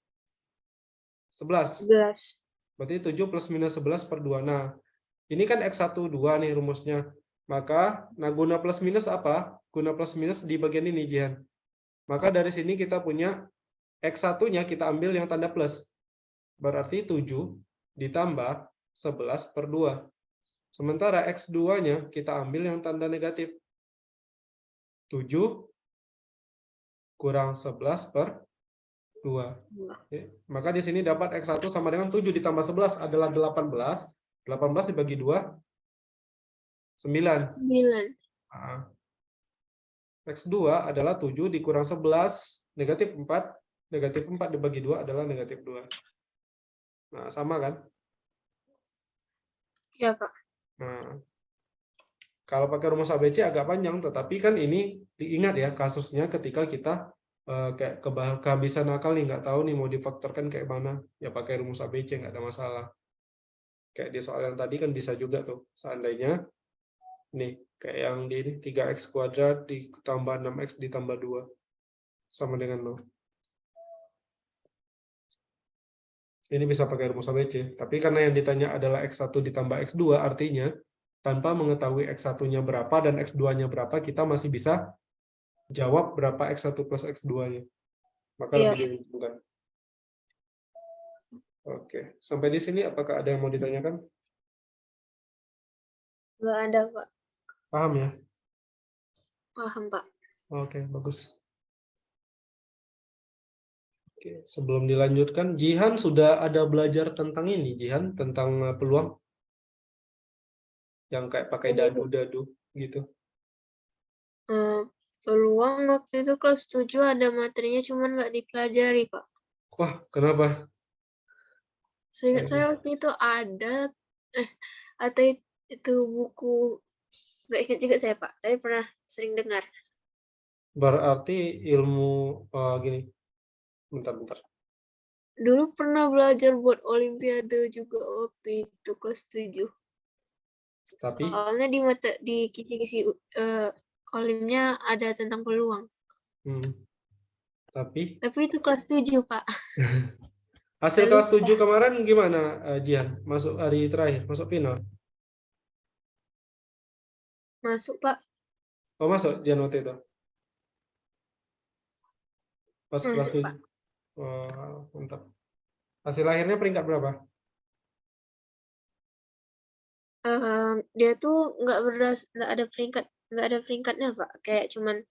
11. 11. Berarti 7 plus minus 11 per 2. Nah, ini kan X1, 2 nih rumusnya. Maka, nah guna plus minus apa? Guna plus minus di bagian ini, Jihan. Maka dari sini kita punya X1-nya kita ambil yang tanda plus. Berarti 7 ditambah 11 per 2. Sementara X2-nya kita ambil yang tanda negatif. 7 kurang 11 per 2. Oke. Maka di sini dapat X1 sama dengan 7 ditambah 11 adalah 18. 18 dibagi 2, 9. 9. Nah, X2 adalah 7 dikurang 11, negatif 4. Negatif 4 dibagi 2 adalah negatif 2. Nah, sama kan? Iya, Pak. Nah, kalau pakai rumus ABC agak panjang, tetapi kan ini diingat ya kasusnya ketika kita kayak kehabisan akal nih, nggak tahu nih mau difaktorkan kayak mana, ya pakai rumus ABC nggak ada masalah. Kayak di soal yang tadi kan bisa juga tuh, seandainya nih kayak yang di ini 3x kuadrat ditambah 6x ditambah 2 sama dengan 0. Ini bisa pakai rumus ABC, tapi karena yang ditanya adalah x1 ditambah x2, artinya tanpa mengetahui x1-nya berapa dan x2-nya berapa, kita masih bisa jawab berapa x1 plus x2-nya. Maka Iya. lebih diuntungkan. Oke, sampai di sini apakah ada yang mau ditanyakan? Nggak ada, Pak. Paham ya? Paham, Pak. Oke, bagus. Oke, sebelum dilanjutkan, Jihan sudah ada belajar tentang ini, Jihan, tentang peluang yang kayak pakai dadu-dadu gitu. Peluang waktu itu kelas 7 ada materinya cuman nggak dipelajari, Pak. Wah, kenapa? Seingat saya waktu itu ada atau itu buku, nggak ingat juga saya, Pak, tapi pernah sering dengar. Berarti ilmu gini. Bentar. Dulu pernah belajar buat olimpiade juga waktu itu kelas 7. Tapi Soalnya di kisi-kisi olimnya ada tentang peluang. Tapi itu kelas 7, Pak. hasil kelas 7 kemarin gimana, Jihan? Masuk hari terakhir, masuk final? Masuk, Pak. Oh, masuk Jihan waktu itu? Pas Masuk, kelas 7. Pak. Wah, mantap. Hasil akhirnya peringkat berapa? Dia tuh nggak ada peringkatnya, Pak. Kayak cuman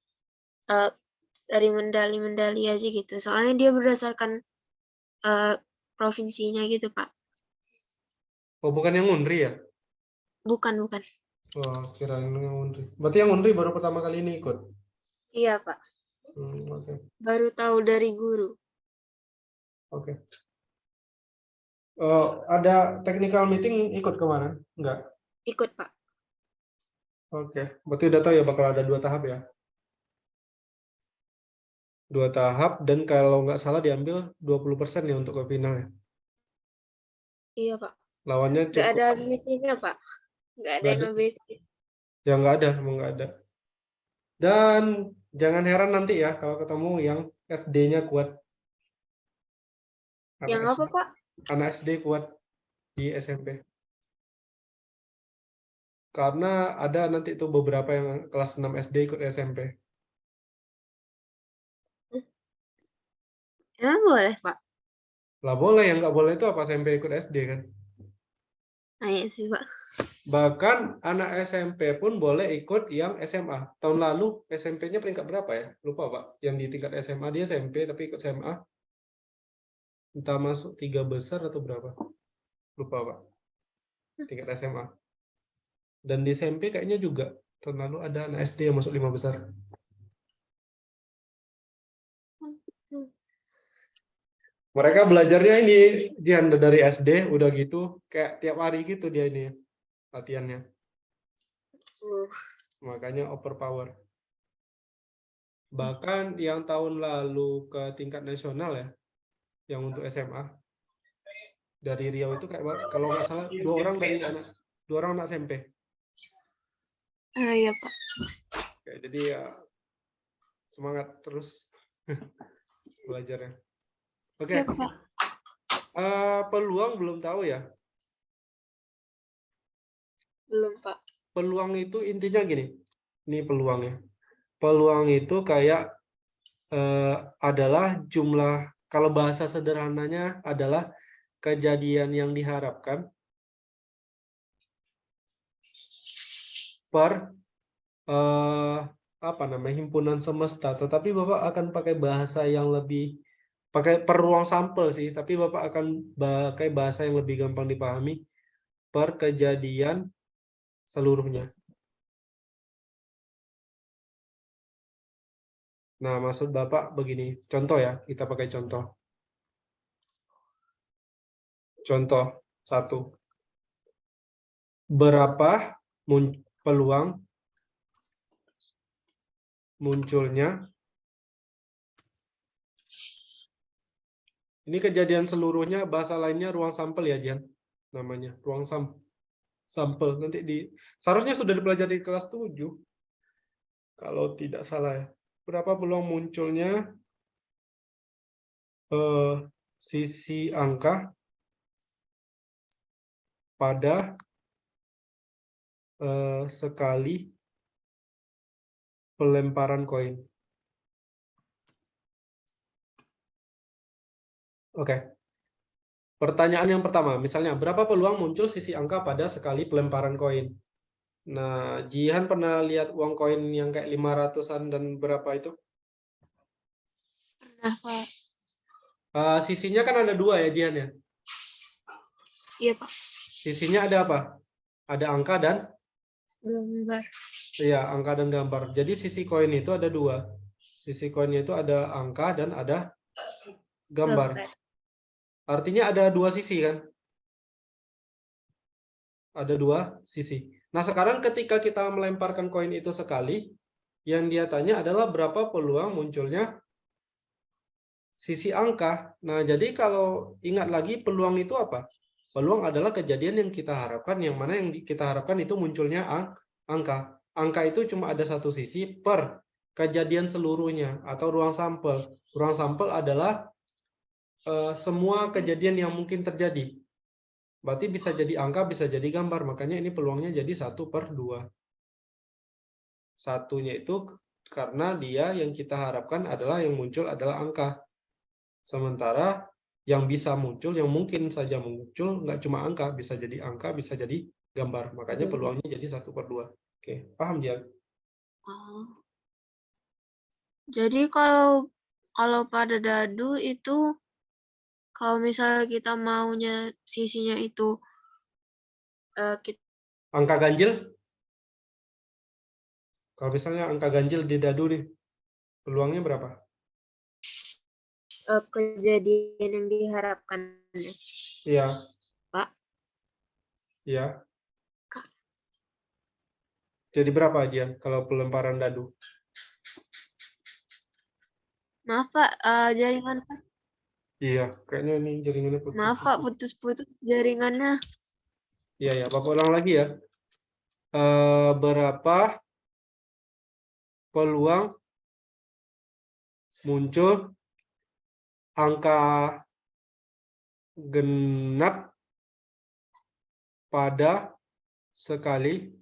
dari medali-medali aja gitu. Soalnya dia berdasarkan provinsinya gitu, Pak. Oh, bukan yang Unri ya? Bukan. Oh, kirain yang Unri. Berarti yang Unri baru pertama kali ini ikut? Iya, Pak. Oke. Baru tahu dari guru. Oke. Ada technical meeting ikut kemarin? Enggak? Ikut, Pak. Oke. Berarti udah tahu ya bakal ada 2 tahap ya? 2 tahap, dan kalau nggak salah diambil 20% ya untuk ke final ya? Iya, Pak. Lawannya Nggak cukup. ada admisinya, Pak. Nggak ada yang nge-BP. Ya nggak ada, emang nggak ada. Dan jangan heran nanti ya kalau ketemu yang SD-nya kuat. Yang apa, Pak? anak SD kuat di SMP. Karena ada nanti itu beberapa yang kelas 6 SD ikut SMP. Emang boleh, Pak? Lah boleh, yang nggak boleh itu apa SMP ikut SD kan? Nah, iya sih, Pak. Bahkan anak SMP pun boleh ikut yang SMA. Tahun lalu SMP-nya peringkat berapa ya? Lupa Pak. Yang di tingkat SMA dia SMP tapi ikut SMA. Entah masuk 3 besar atau berapa. Lupa Pak. Tingkat SMA. Dan di SMP kayaknya juga. Tahun lalu ada anak SD yang masuk 5 besar. Mereka belajarnya ini Jian dari SD udah gitu kayak tiap hari gitu dia ini latihannya. Makanya overpower. Bahkan yang tahun lalu ke tingkat nasional ya, yang untuk SMA dari Riau itu kayak kalau nggak salah dua orang anak SMP. Iya, Pak. Jadi ya semangat terus belajarnya. Oke. Iya, Pak. Peluang belum tahu ya. Belum, Pak. Peluang itu intinya gini. Ini peluangnya. Peluang itu kayak adalah jumlah, kalau bahasa sederhananya adalah kejadian yang diharapkan per apa namanya himpunan semesta. Tetapi Bapak akan pakai bahasa yang lebih pakai per ruang sampel sih, tapi Bapak akan pakai bahasa yang lebih gampang dipahami per kejadian seluruhnya. Nah, maksud Bapak begini, contoh ya, kita pakai contoh. Contoh 1. Berapa peluang munculnya, ini kejadian seluruhnya, bahasa lainnya ruang sampel ya, Jan, namanya, ruang sampel. Nanti seharusnya sudah dipelajari di kelas 7, kalau tidak salah ya. Berapa peluang munculnya sisi angka pada sekali pelemparan koin. Oke. Pertanyaan yang pertama, misalnya berapa peluang muncul sisi angka pada sekali pelemparan koin? Nah, Jihan pernah lihat uang koin yang kayak 500-an dan berapa itu? Pernah, Pak. Sisinya kan ada 2 ya, Jihan ya? Iya, Pak. Sisinya ada apa? Ada angka dan? Gambar. Iya, angka dan gambar. Jadi sisi koin itu ada 2. Sisi koinnya itu ada angka dan ada gambar. Artinya ada 2 sisi kan? Ada 2 sisi. Nah, sekarang ketika kita melemparkan koin itu sekali, yang dia tanya adalah berapa peluang munculnya sisi angka. Nah, jadi kalau ingat lagi peluang itu apa? Peluang adalah kejadian yang kita harapkan, yang mana yang kita harapkan itu munculnya angka. Angka itu cuma ada satu sisi per kejadian seluruhnya atau ruang sampel. Ruang sampel adalah semua kejadian yang mungkin terjadi. Berarti bisa jadi angka, bisa jadi gambar. Makanya ini peluangnya jadi 1/2. Satunya itu karena dia yang kita harapkan adalah yang muncul adalah angka. Sementara yang bisa muncul, yang mungkin saja muncul, nggak cuma angka, bisa jadi angka, bisa jadi gambar. Makanya peluangnya jadi 1/2. Oke, paham dia? Oh. Jadi kalau pada dadu itu, kalau misalnya kita maunya sisinya itu kita Angka ganjil? Kalau misalnya angka ganjil di dadu nih, peluangnya berapa? kejadian yang diharapkan, Iya. Pak. Iya. Jadi berapa aja kalau pelemparan dadu? Maaf, Pak, jaringan Pak. Iya, kayaknya ini jaringannya putus. Maaf, Pak, putus-putus jaringannya. Iya, ya, Bapak ulang lagi ya. Berapa peluang muncul angka genap pada sekali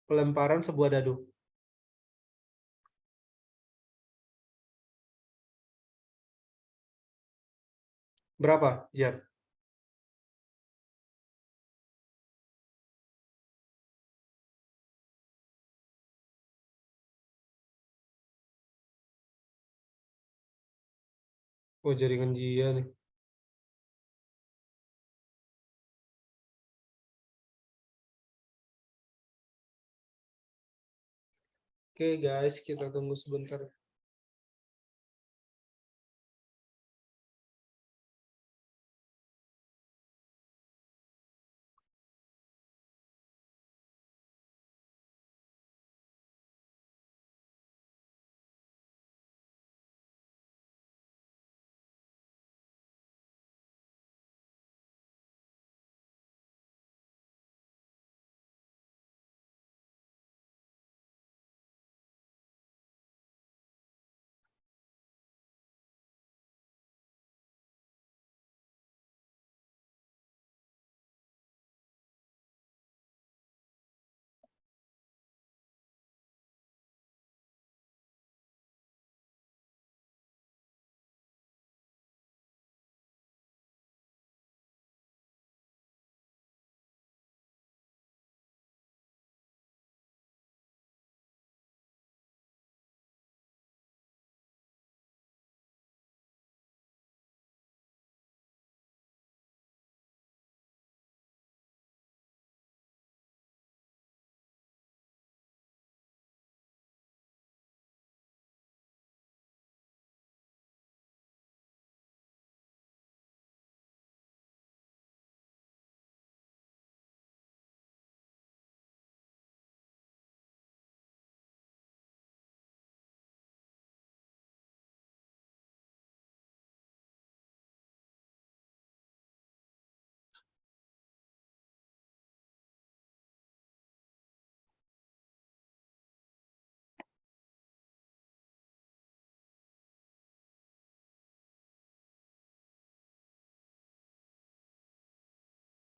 pelemparan sebuah dadu. Berapa, Jan? Oh, jaringan Jia nih. Oke, guys, kita tunggu sebentar.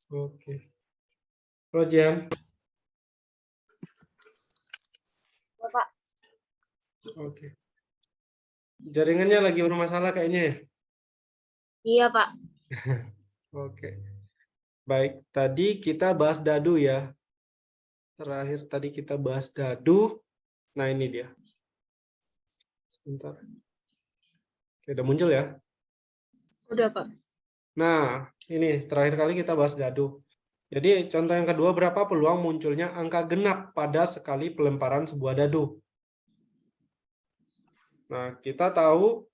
Oke. Halo, Jan. Bapak. Oke. Jaringannya lagi bermasalah kayaknya ya? Iya, Pak. Oke. Baik, tadi kita bahas dadu ya. Terakhir tadi kita bahas dadu. Nah, ini dia. Sebentar. Oke, udah muncul ya? Udah, Pak. Nah, ini terakhir kali kita bahas dadu. Jadi, contoh yang kedua, berapa peluang munculnya angka genap pada sekali pelemparan sebuah dadu? Nah, kita tahu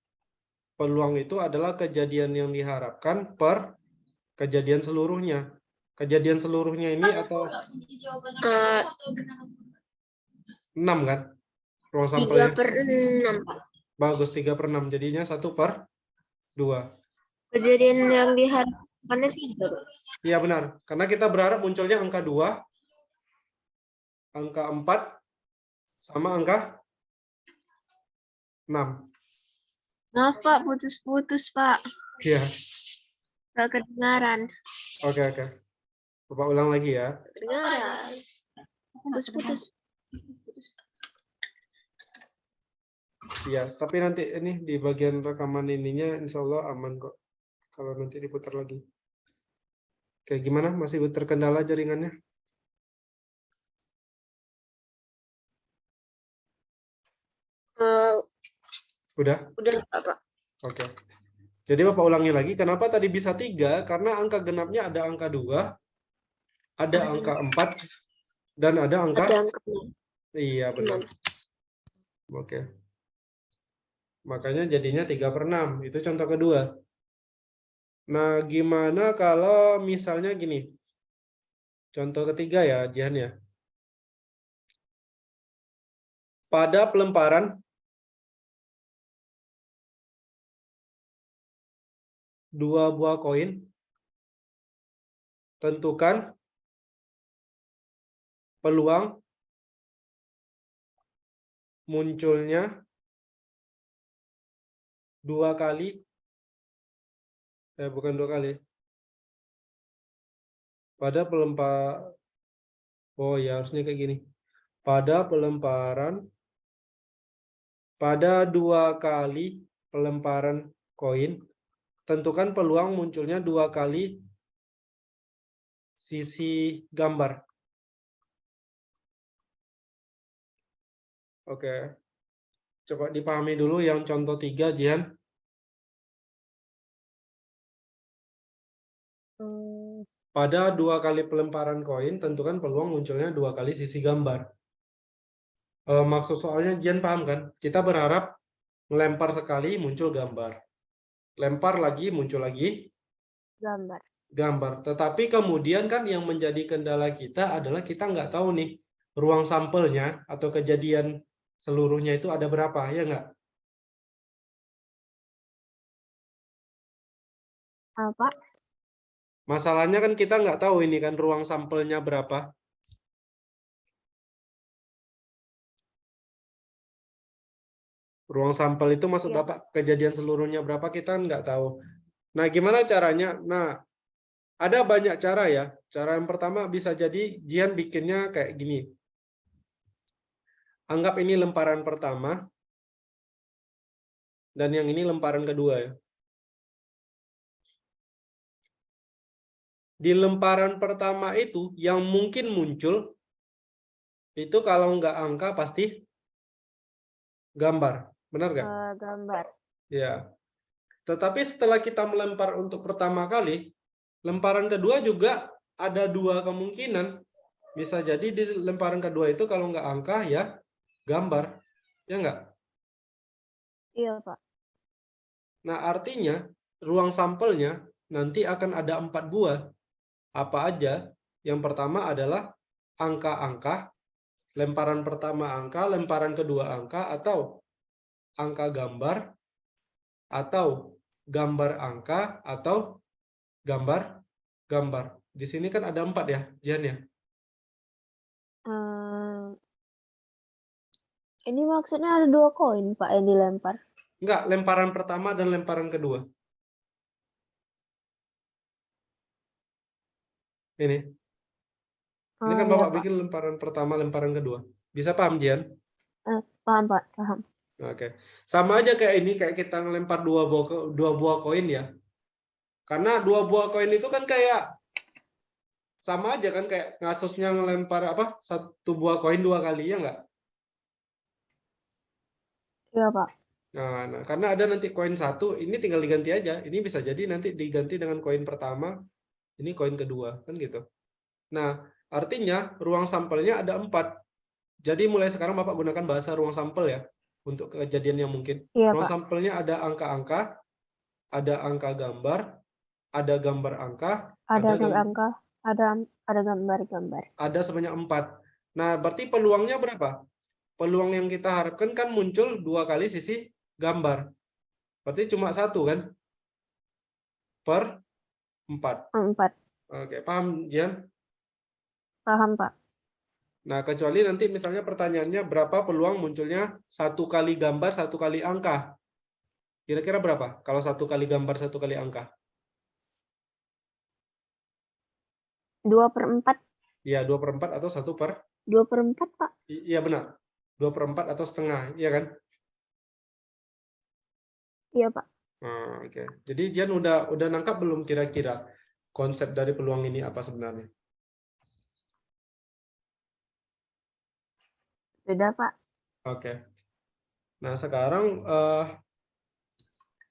peluang itu adalah kejadian yang diharapkan per kejadian seluruhnya. Kejadian seluruhnya ini atau 6 kan? Ruang 3 sampelnya. per 6, Pak. Bagus, 3/6. Jadinya 1/2. Kejadian yang diharapkannya 3, Pak. Iya benar. Karena kita berharap munculnya angka 2, angka 4, sama angka 6. Maaf, Pak. Putus-putus, Pak. Iya. Gak kedengaran. Oke. Bapak ulang lagi ya. Kedengaran. Putus-putus. Iya, tapi nanti ini di bagian rekaman ininya insya Allah aman kok. Kalau nanti diputar lagi. Oke, gimana? Masih terkendala jaringannya? Udah? Udah, Pak. Oke. Jadi Bapak ulangi lagi, kenapa tadi bisa 3? Karena angka genapnya ada angka 2, ada angka 4, dan ada angka... Ada angka 6. Iya, benar. Oke. Makanya jadinya 3/6. Itu contoh kedua. Nah, gimana kalau misalnya gini? Contoh ketiga ya, Jihan ya. Pada pelemparan 2 buah koin, tentukan peluang munculnya 2 kali Bukan 2 kali. Pada oh ya, harusnya kayak gini. Pada 2 kali pelemparan koin, tentukan peluang munculnya 2 kali sisi gambar. Oke. Coba dipahami dulu yang contoh 3, Jihan. Pada 2 kali pelemparan koin, tentukan peluang munculnya 2 kali sisi gambar. Maksud soalnya Jihan paham kan? Kita berharap melempar sekali muncul gambar. Lempar lagi muncul lagi gambar. Tetapi kemudian kan yang menjadi kendala kita adalah kita nggak tahu nih ruang sampelnya atau kejadian seluruhnya itu ada berapa, ya nggak? Apa? Masalahnya kan kita nggak tahu ini kan ruang sampelnya berapa. Ruang sampel itu maksud Iya, Bapak kejadian seluruhnya berapa kita nggak tahu. Nah, gimana caranya? Nah, ada banyak cara ya. Cara yang pertama bisa jadi Jian bikinnya kayak gini. Anggap ini lemparan pertama, dan yang ini lemparan kedua ya. Di lemparan pertama itu yang mungkin muncul itu kalau nggak angka pasti gambar. Benar nggak? gambar. Ya. Tetapi setelah kita melempar untuk pertama kali, lemparan kedua juga ada 2 kemungkinan. Bisa jadi di lemparan kedua itu kalau nggak angka ya gambar. Ya nggak? Iya, Pak. Nah, artinya ruang sampelnya nanti akan ada 4 buah. Apa aja? Yang pertama adalah angka-angka, lemparan pertama angka, lemparan kedua angka, atau angka gambar, atau gambar angka, atau gambar gambar. Di sini kan ada 4 ya, Jian ya? Ini maksudnya ada 2 koin, Pak, yang dilempar. Enggak, lemparan pertama dan lemparan kedua. Ini. Ini kan Iya, Bapak Pak. bikin lemparan pertama, lemparan kedua. Bisa paham, Jian? Paham, Pak, paham. Oke. Sama aja kayak ini, kayak kita ngelempar 2 buah koin ya. Karena 2 buah koin itu kan kayak sama aja kan kayak ngasusnya ngelempar apa? 1 buah koin 2 kali ya enggak? Iya, Pak. Nah, karena ada nanti koin 1, ini tinggal diganti aja. Ini bisa jadi nanti diganti dengan koin pertama, ini koin kedua, kan gitu. Nah, artinya ruang sampelnya ada 4. Jadi mulai sekarang Bapak gunakan bahasa ruang sampel ya, untuk kejadian yang mungkin. Iya, Ruang Pak. sampelnya ada angka-angka, ada angka gambar, ada gambar angka, Ada ada angka, ada gambar-gambar. ada sebanyak 4. Nah, berarti peluangnya berapa? Peluang yang kita harapkan kan muncul 2 kali sisi gambar. Berarti cuma 1 kan? Per 4. 4. Oke, paham, Jian? Paham, Pak. Nah, kecuali nanti misalnya pertanyaannya berapa peluang munculnya 1 kali gambar, 1 kali angka. Kira-kira berapa? Kalau 1 kali gambar, 1 kali angka. 2/4. Ya, 2/4 atau 1 per? 2/4, Pak. Iya benar. 2/4 atau setengah, iya kan? Iya, Pak. Oke. Jadi Jian udah nangkap belum kira-kira konsep dari peluang ini apa sebenarnya? Sudah, Pak. Oke. Nah, sekarang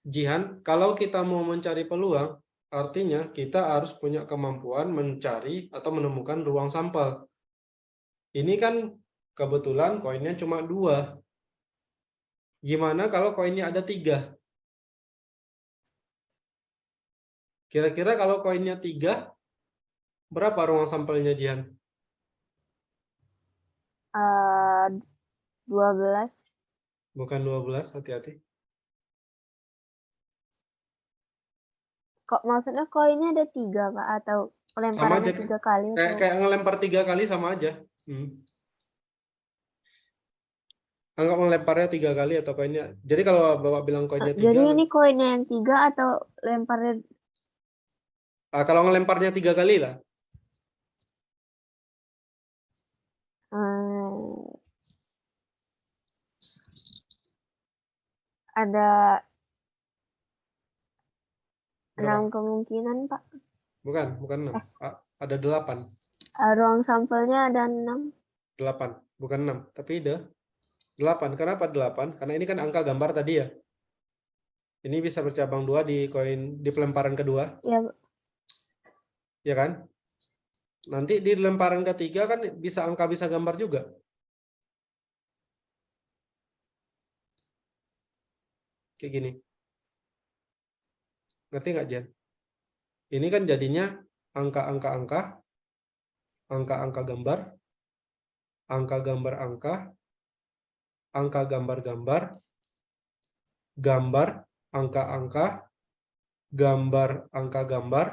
Jihan, kalau kita mau mencari peluang, artinya kita harus punya kemampuan mencari atau menemukan ruang sampel. Ini kan kebetulan koinnya cuma 2. Gimana kalau koinnya ada 3? Kira-kira kalau koinnya 3, berapa ruang sampelnya, Jihan? 12. Bukan 12, hati-hati. Kok maksudnya koinnya ada 3, Pak? Atau Sama aja, lemparannya 3 kali atau? kayak ngelempar 3 kali sama aja. Anggap melemparnya 3 kali atau koinnya. Jadi kalau Bapak bilang koinnya 3, Jadi ini koinnya yang 3 atau lemparnya Kalau ngelemparnya 3 kali lah. Ada Berapa? 6 kemungkinan, Pak. Bukan 6. Ada 8. Ruang sampelnya ada 6. 8, bukan 6, tapi ada 8. Kenapa 8? Karena ini kan angka gambar tadi ya. Ini bisa bercabang 2 di pelemparan kedua, Ya, ya kan? Nanti di lemparan ketiga kan bisa angka bisa gambar juga. Kayak gini. Ngerti nggak, Jen? Ini kan jadinya angka-angka-angka, angka-angka gambar, angka gambar angka, angka gambar-gambar, gambar, angka-angka, gambar angka-gambar,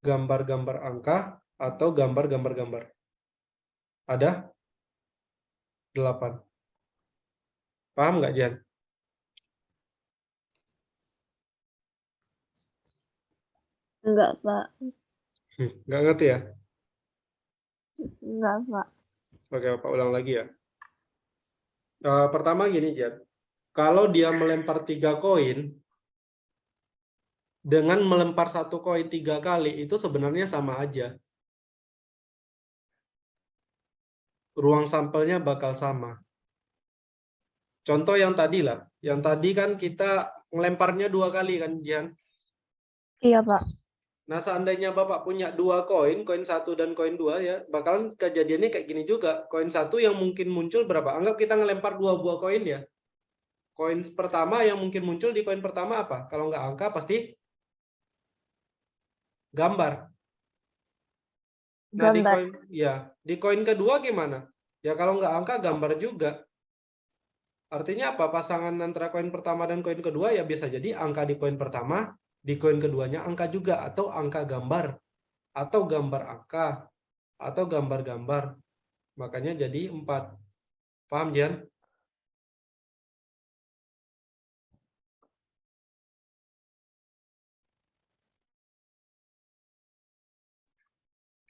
gambar-gambar angka, atau gambar-gambar-gambar. Ada 8. Paham nggak, Jan? enggak, Pak. Nggak ngerti ya? Enggak, Pak. Oke, Pak ulang lagi ya. Pertama gini, Jan. Kalau dia melempar 3 koin, dengan melempar 1 koin 3 kali, itu sebenarnya sama aja. Ruang sampelnya bakal sama. Contoh yang tadi lah. Yang tadi kan kita ngelemparnya 2 kali kan, Jan? Iya, Pak. Nah, seandainya Bapak punya 2 koin, koin 1 dan koin 2 ya, bakalan kejadiannya kayak gini juga. Koin 1 yang mungkin muncul berapa? Anggap kita ngelempar 2 buah koin ya. Koin pertama yang mungkin muncul di koin pertama apa? Kalau nggak angka pasti gambar. Nah, Gambar. di koin kedua gimana? Ya kalau nggak angka gambar juga. Artinya apa? Pasangan antara koin pertama dan koin kedua ya bisa jadi angka di koin pertama, di koin keduanya angka juga, atau angka gambar, atau gambar angka, atau gambar-gambar. Makanya jadi 4. Paham, Jan?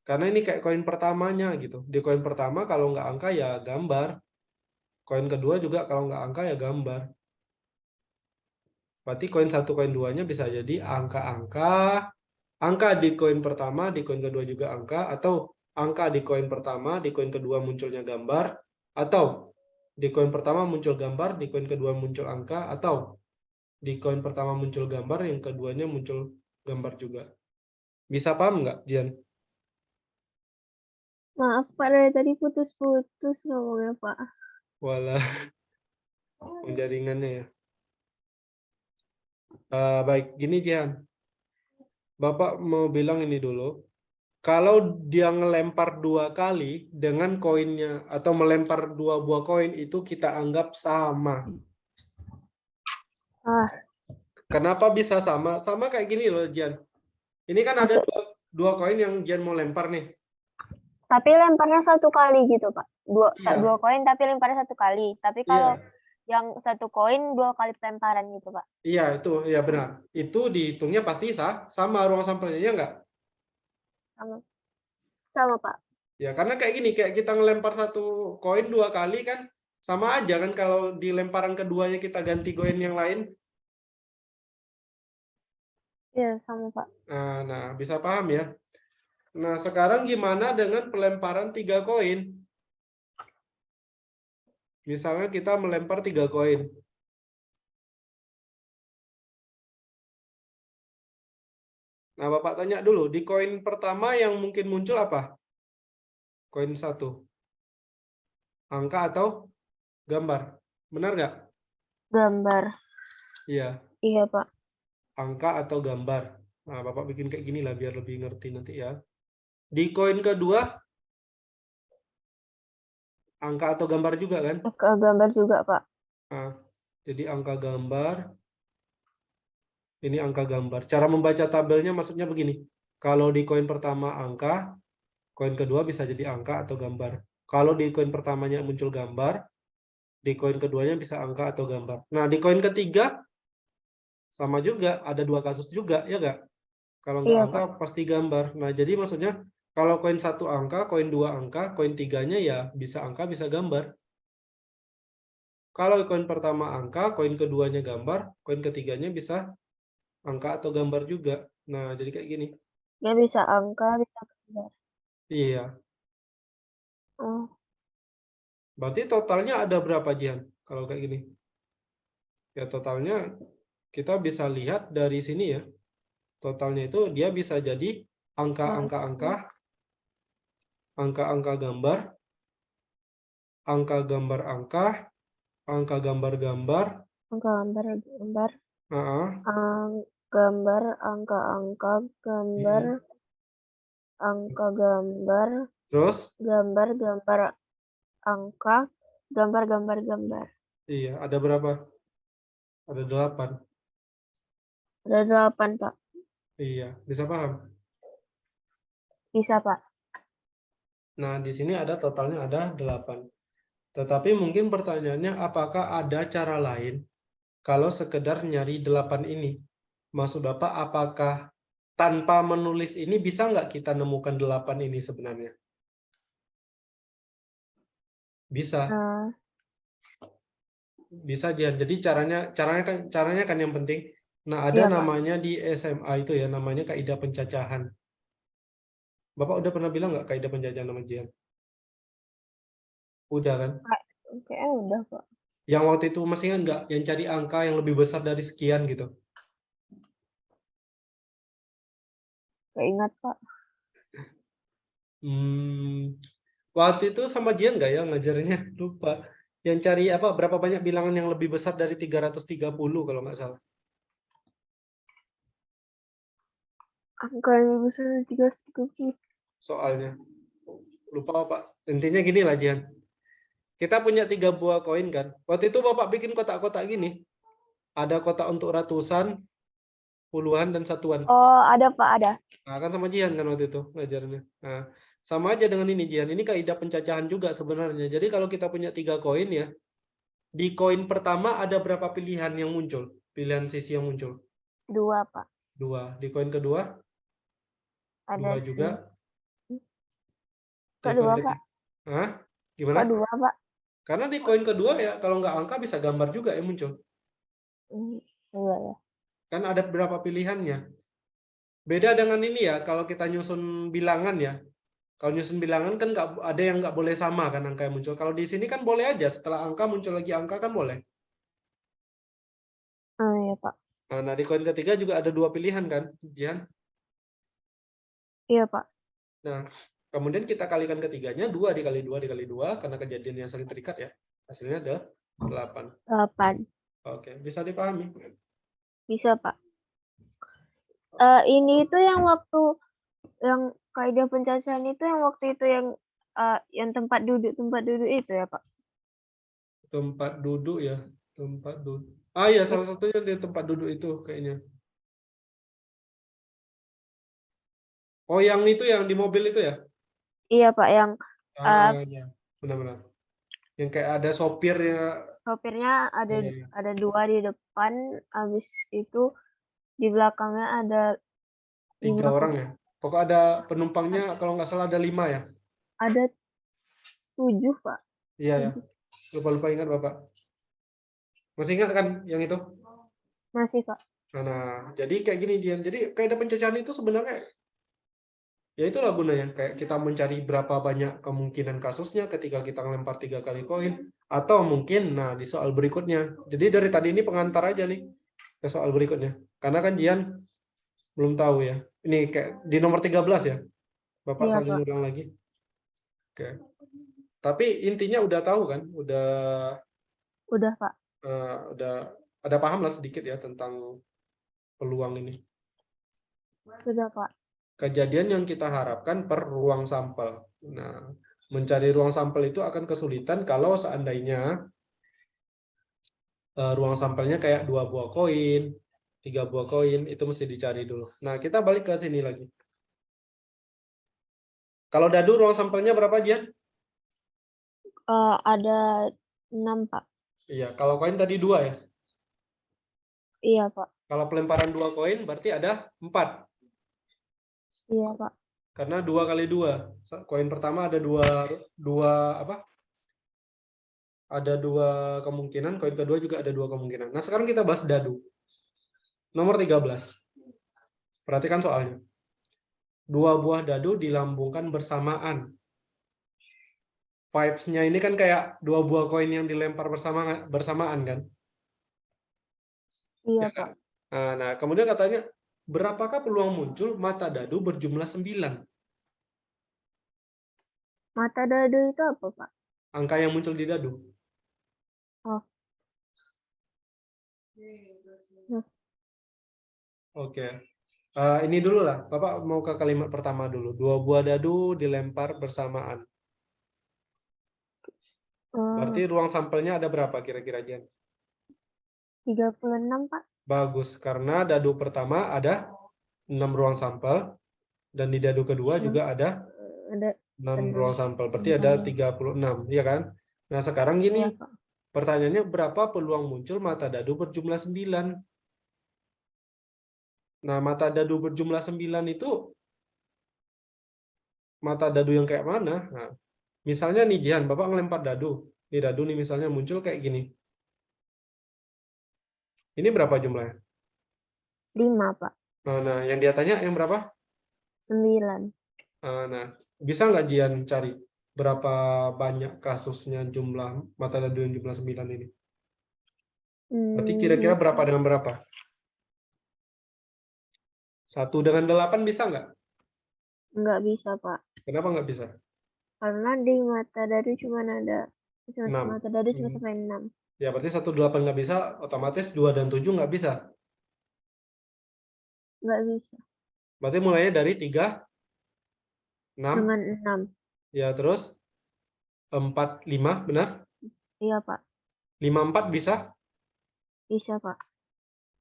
Karena ini kayak koin pertamanya gitu. Di koin pertama kalau nggak angka ya gambar. Koin kedua juga kalau nggak angka ya gambar. Berarti koin 1, koin 2-nya bisa jadi angka-angka. Angka di koin pertama, di koin kedua juga angka. Atau angka di koin pertama, di koin kedua munculnya gambar. Atau di koin pertama muncul gambar, di koin kedua muncul angka. Atau di koin pertama muncul gambar, yang keduanya muncul gambar juga. Bisa paham nggak, Jian? Maaf, Pak, dari tadi putus-putus ngomongnya, Pak. Walah, jaringannya ya. Baik, gini Jian. Bapak mau bilang ini dulu. Kalau dia ngelempar 2 kali dengan koinnya, atau melempar 2 buah koin, itu kita anggap sama. Kenapa bisa sama? Sama kayak gini loh, Jian. Ini kan ada Masuk. dua koin yang Jian mau lempar nih. Tapi lemparnya 1 kali gitu, Pak. Iya, Dua koin tapi lemparnya 1 kali. Tapi kalau iya, yang 1 koin 2 kali pelemparan gitu, Pak. iya itu, ya benar. Itu dihitungnya pasti sama ruang sampelnya, ya nggak? Sama. Sama, Pak. Ya, karena kayak gini, kayak kita ngelempar 1 koin 2 kali kan sama aja kan kalau di lemparan keduanya kita ganti koin yang lain. Iya, sama, Pak. Nah, bisa paham ya. Nah, sekarang gimana dengan pelemparan 3 koin? Misalnya kita melempar 3 koin. Nah, Bapak tanya dulu, di koin pertama yang mungkin muncul apa? Koin 1. Angka atau gambar? Benar nggak? Gambar. Iya, Iya, Pak. angka atau gambar. Nah, Bapak bikin kayak gini lah biar lebih ngerti nanti ya. Di koin kedua, angka atau gambar juga kan? Ke gambar juga, Pak. Nah, jadi angka gambar, ini angka gambar. Cara membaca tabelnya maksudnya begini. Kalau di koin pertama angka, koin kedua bisa jadi angka atau gambar. Kalau di koin pertamanya muncul gambar, di koin keduanya bisa angka atau gambar. Nah, di koin ketiga sama juga, ada 2 kasus juga, ya nggak? Kalau nggak Iya, angka Pak. pasti gambar. Nah, jadi maksudnya kalau koin 1 angka, koin 2 angka, koin 3-nya ya bisa angka, bisa gambar. Kalau koin pertama angka, koin keduanya gambar, koin ketiganya bisa angka atau gambar juga. Nah, jadi kayak gini. Dia bisa angka, bisa gambar. Iya. Oh, Berarti totalnya ada berapa, Jian? Kalau kayak gini. Ya, totalnya kita bisa lihat dari sini ya. Totalnya itu dia bisa jadi angka-angka-angka, 1, angka-angka gambar, angka gambar angka, angka gambar-gambar, angka gambar, gambar, ah, gambar, angka-angka, gambar, mm. angka gambar, Terus, gambar, gambar, angka, gambar, gambar, gambar. iya, ada berapa? Ada 8. Ada 8, Pak. Iya, bisa paham? Bisa, Pak. Nah, di sini ada totalnya ada 8. Tetapi mungkin pertanyaannya, apakah ada cara lain kalau sekedar nyari 8 ini? Maksud Bapak, apakah tanpa menulis ini bisa nggak kita nemukan 8 ini sebenarnya? Bisa, Eh, bisa aja. Jadi caranya kan yang penting. Nah, ada iya, Pak. namanya di SMA itu ya, namanya kaidah pencacahan. Bapak udah pernah bilang nggak kaidah pencacahan sama Jian? Udah kan? Pak, kayaknya udah, Pak. Yang waktu itu masih ingat nggak? Yang cari angka yang lebih besar dari sekian gitu. Gak ingat, Pak. Hmm, waktu itu sama Jian nggak ya ngajarnya? Lupa. Yang cari apa? Berapa banyak bilangan yang lebih besar dari 330 kalau nggak salah. Angka yang besar dari 330. Soalnya. Lupa Pak. Intinya gini lah Jian. Kita punya 3 buah koin kan. Waktu itu Bapak bikin kotak-kotak gini. Ada kotak untuk ratusan, puluhan, dan satuan. Oh, ada, Pak, ada. Nah, kan sama Jian kan waktu itu ngajarnya. Nah, sama aja dengan ini Jian. Ini kaidah pencacahan juga sebenarnya. Jadi kalau kita punya 3 koin ya, di koin pertama ada berapa pilihan yang muncul? Pilihan sisi yang muncul? 2, Pak. 2. Di koin kedua, Ada 2 juga. Di kok koin 2, Pak? ketiga. Hah? Gimana? Kok 2, Pak? Karena di koin kedua ya, kalau nggak angka bisa gambar juga yang muncul. Hmm, iya, ya. Kan ada berapa pilihannya. Beda dengan ini ya, kalau kita nyusun bilangan ya. Kalau nyusun bilangan kan nggak ada yang nggak boleh sama kan angka yang muncul. Kalau di sini kan boleh aja, setelah angka muncul lagi angka kan boleh. Ah, iya, Pak. Nah, di koin ketiga juga ada 2 pilihan kan, Jihan? Iya, Pak. Nah, kemudian kita kalikan ketiganya, 2 dikali 2 dikali 2, karena kejadian yang saling terikat ya. Hasilnya ada 8. 8. Oke, bisa dipahami. Bisa, Pak. Ini itu yang waktu yang kaidah pencacahan itu yang waktu itu yang tempat duduk itu ya, Pak? Tempat duduk ya, tempat duduk. Ah ya, salah satunya di tempat duduk itu kayaknya. Oh, yang itu yang di mobil itu ya? Iya, Pak, yang Ya, benar-benar. Yang kayak ada sopirnya. sopirnya ada Ya, ada 2 di depan, habis itu di belakangnya ada 3 5 orang ya. Pokok ada penumpangnya, kalau nggak salah ada 5 ya. ada 7, Pak. Iya ya. 7. Lupa-lupa ingat Bapak. Masih ingat kan yang itu? Masih, Pak. Nah, jadi kayak gini Dian. Jadi kaidah pencacahan itu sebenarnya ya itulah gunanya. Kayak kita mencari berapa banyak kemungkinan kasusnya ketika kita ngelempar 3 kali koin. Atau mungkin, nah di soal berikutnya. Jadi dari tadi ini pengantar aja nih ke soal berikutnya. Karena kan Jian belum tahu ya. Ini kayak di nomor 13 ya. Bapak Iya, salin Pak. ulang lagi. Oke. Tapi intinya udah tahu kan? Udah, Pak. Udah ada paham lah sedikit ya tentang peluang ini. Sudah, Pak. Kejadian yang kita harapkan per ruang sampel. Nah, mencari ruang sampel itu akan kesulitan kalau seandainya ruang sampelnya kayak 2 buah koin, 3 buah koin, itu mesti dicari dulu. Nah, kita balik ke sini lagi. Kalau dadu ruang sampelnya berapa aja? Ada 6, Pak. Iya, kalau koin tadi 2 ya. Iya, Pak. Kalau pelemparan 2 koin berarti ada 4. Iya, Pak. Karena 2 kali 2. Koin pertama ada dua apa? Ada 2 kemungkinan, koin kedua juga ada 2 kemungkinan. Nah, sekarang kita bahas dadu. Nomor 13. Perhatikan soalnya. 2 buah dadu dilambungkan bersamaan. Vibes-nya ini kan kayak 2 buah koin yang dilempar bersamaan kan? Iya, Ya kan? Pak. Nah, kemudian katanya, berapakah peluang muncul mata dadu berjumlah 9? Mata dadu itu apa, Pak? Angka yang muncul di dadu. Oh. Hmm. Oke. Ini dulu lah. Bapak mau ke kalimat pertama dulu. 2 buah dadu dilempar bersamaan. Berarti ruang sampelnya ada berapa kira-kira, Jen? 36, Pak. Bagus, karena dadu pertama ada 6 ruang sampel, dan di dadu kedua juga ada Ada 6 6. ruang sampel. Berarti ada 36, ya kan? Nah, sekarang gini, Iya, Pak. pertanyaannya berapa peluang muncul mata dadu berjumlah 9? Nah, mata dadu berjumlah 9 itu mata dadu yang kayak mana? Nah, misalnya nih, Jihan, Bapak ngelempar dadu. Ini dadu nih misalnya muncul kayak gini. Ini berapa jumlahnya? 5, Pak. Nah, yang dia tanya yang berapa? 9. Nah, bisa nggak Jihan cari berapa banyak kasusnya jumlah mata dadu yang jumlah 9 ini? Berarti kira-kira berapa Bisa. dengan berapa? 1 dengan 8 bisa nggak? Nggak bisa, Pak. Kenapa nggak bisa? Karena di mata dadu cuma ada 6. mata dadu cuma sampai 6. Ya, berarti 1, 8 nggak bisa, otomatis 2 dan 7 nggak bisa. Nggak bisa. Berarti mulainya dari 3, 6, Dengan 6. ya terus 4, 5, benar? Iya, Pak. 5, 4 bisa? Bisa, Pak.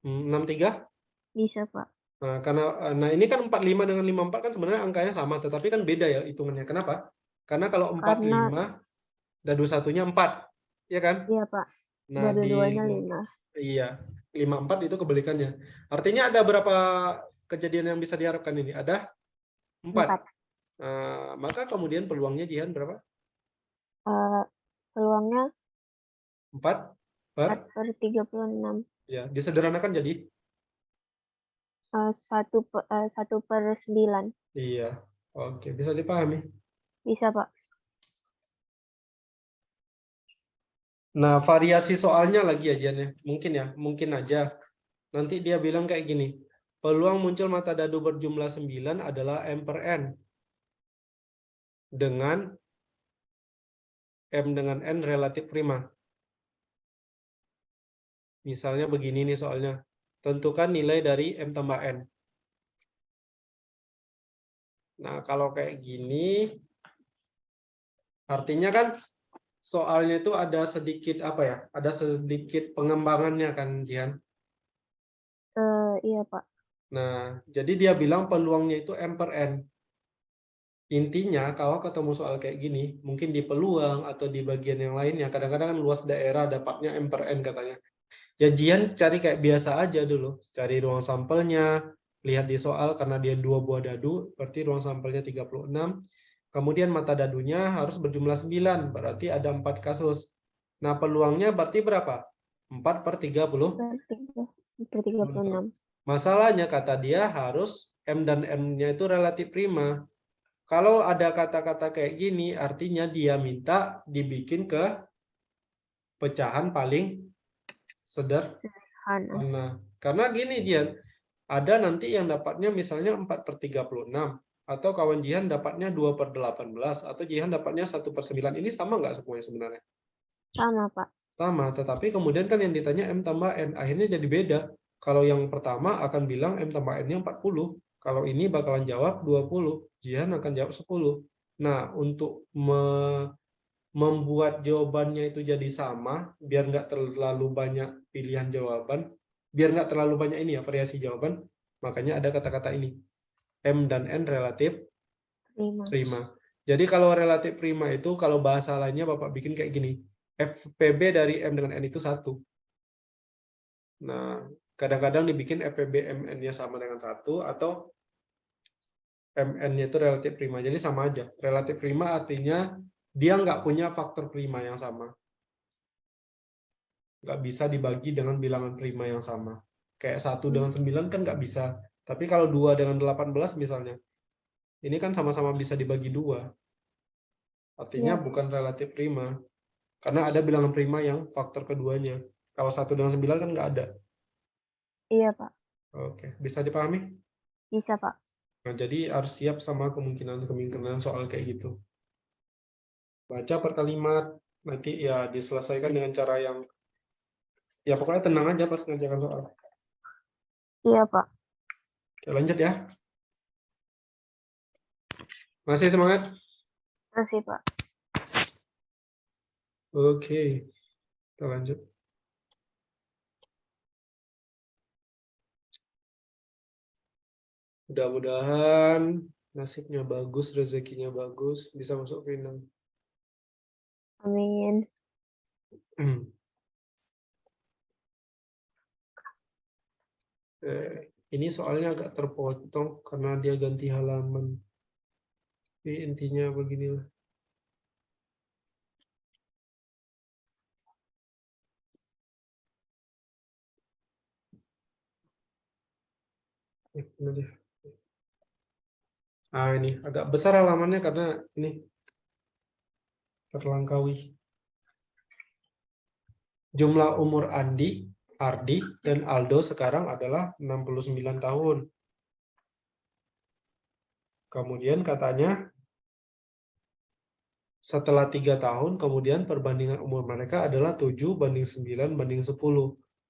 6, 3? Bisa, Pak. Nah, ini kan 45 dengan 54 kan sebenarnya angkanya sama, tetapi kan beda ya hitungannya. Kenapa? Karena kalau 45, dadu satunya 4, ya kan? Iya, Pak. Nah, Dadu duanya 5. iya, 5, 4 itu kebalikannya. Artinya ada berapa kejadian yang bisa diharapkan ini? Ada 4. Maka kemudian peluangnya, Jihan, berapa? Peluangnya 4 per? 4/36. Ya, disederhanakan jadi? 1/9. Iya, oke, bisa dipahami. Bisa, Pak. Nah, variasi soalnya lagi aja nih, mungkin aja. Nanti dia bilang kayak gini, peluang muncul mata dadu berjumlah 9 adalah M per N. Dengan M dengan N relatif prima. Misalnya begini nih soalnya, tentukan nilai dari M tambah N. Nah, kalau kayak gini, artinya kan soalnya itu ada sedikit apa ya? Ada sedikit pengembangannya kan, Jihan? Iya, Pak. Nah, jadi dia bilang peluangnya itu M per N. Intinya, kalau ketemu soal kayak gini, mungkin di peluang atau di bagian yang lainnya, kadang-kadang kan luas daerah dapatnya M per N katanya. Ya, Jian cari kayak biasa aja dulu. Cari ruang sampelnya, lihat di soal karena dia 2 buah dadu, berarti ruang sampelnya 36. Kemudian mata dadunya harus berjumlah 9, berarti ada 4 kasus. Nah, peluangnya berarti berapa? 4 per 30? 36. Masalahnya kata dia harus M dan N-nya itu relatif prima. Kalau ada kata-kata kayak gini, artinya dia minta dibikin ke pecahan paling sederhana. Karena gini, Jian, ada nanti yang dapatnya misalnya 4/36, atau kawan Jihan dapatnya 2/18, atau Jihan dapatnya 1/9. Ini sama nggak semuanya sebenarnya? Sama, Pak. Sama, tetapi kemudian kan yang ditanya M tambah N, akhirnya jadi beda. Kalau yang pertama akan bilang M tambah N-nya 40, kalau ini bakalan jawab 20, Jihan akan jawab 10. Nah, untuk membuat jawabannya itu jadi sama, biar nggak terlalu banyak pilihan jawaban, biar nggak terlalu banyak ini ya, variasi jawaban, makanya ada kata-kata ini. M dan N relatif prima. Jadi kalau relatif prima itu, kalau bahasa lainnya Bapak bikin kayak gini, FPB dari M dengan N itu 1. Nah, kadang-kadang dibikin FPB MN-nya sama dengan 1, atau MN-nya itu relatif prima. Jadi sama aja. Relatif prima artinya dia nggak punya faktor prima yang sama. Nggak bisa dibagi dengan bilangan prima yang sama. Kayak 1 dengan 9 kan nggak bisa. Tapi kalau 2 dengan 18 misalnya, ini kan sama-sama bisa dibagi 2. Artinya Iya. bukan relatif prima. Karena ada bilangan prima yang faktor keduanya. Kalau 1 dengan 9 kan nggak ada. Iya, Pak. Oke, bisa dipahami? Bisa, Pak. Nah, jadi harus siap sama kemungkinan-kemungkinan soal kayak gitu. Baca per kalimat, nanti ya diselesaikan dengan cara yang, ya pokoknya tenang aja pas ngerjakan soal. Iya, Pak. Oke, lanjut ya. Masih semangat? Masih, Pak. Oke, kita lanjut. Mudah-mudahan nasibnya bagus, rezekinya bagus, bisa masuk final. Amin. Ini soalnya agak terpotong karena dia ganti halaman. Tapi intinya beginilah. Ini dia. Nah, ini agak besar halamannya karena ini terlangkaui. Jumlah umur Andi, Ardi, dan Aldo sekarang adalah 69 tahun. Kemudian katanya setelah 3 tahun, kemudian perbandingan umur mereka adalah 7 banding 9 banding 10.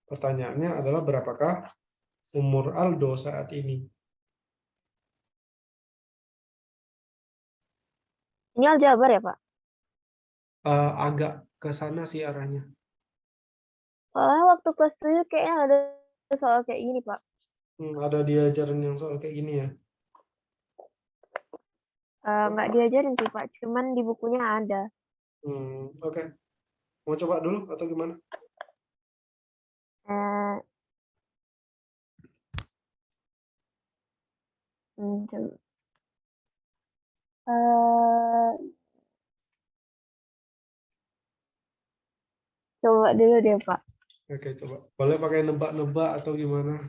Pertanyaannya adalah berapakah umur Aldo saat ini? Ini aljabar ya, Pak? Agak ke sana sih arahnya. Soalnya waktu kelas 7 kayaknya ada soal kayak gini, Pak. Ada diajaran yang soal kayak gini ya? Nggak diajarin sih, Pak. Cuman di bukunya ada. Oke. Mau coba dulu atau gimana? Eh, coba. Coba dulu deh, Pak. Oke, coba. Boleh pakai nebak-nebak atau gimana?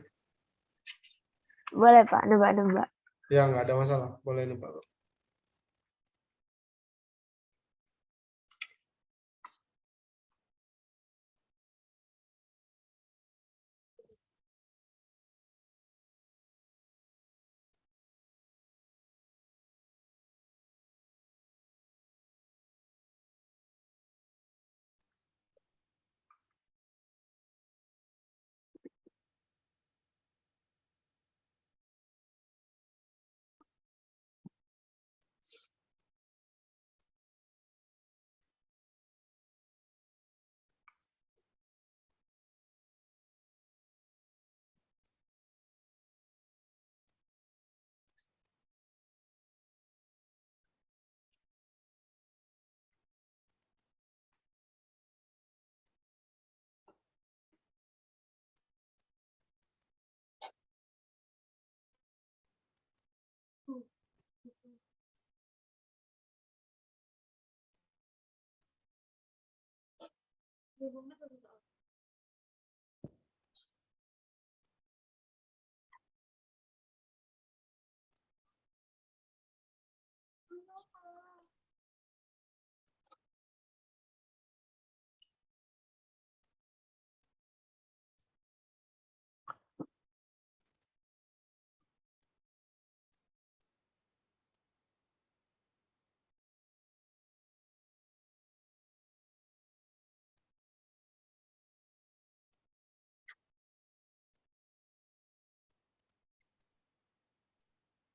Boleh, Pak. Nebak-nebak. Ya, nggak ada masalah. Boleh nebak.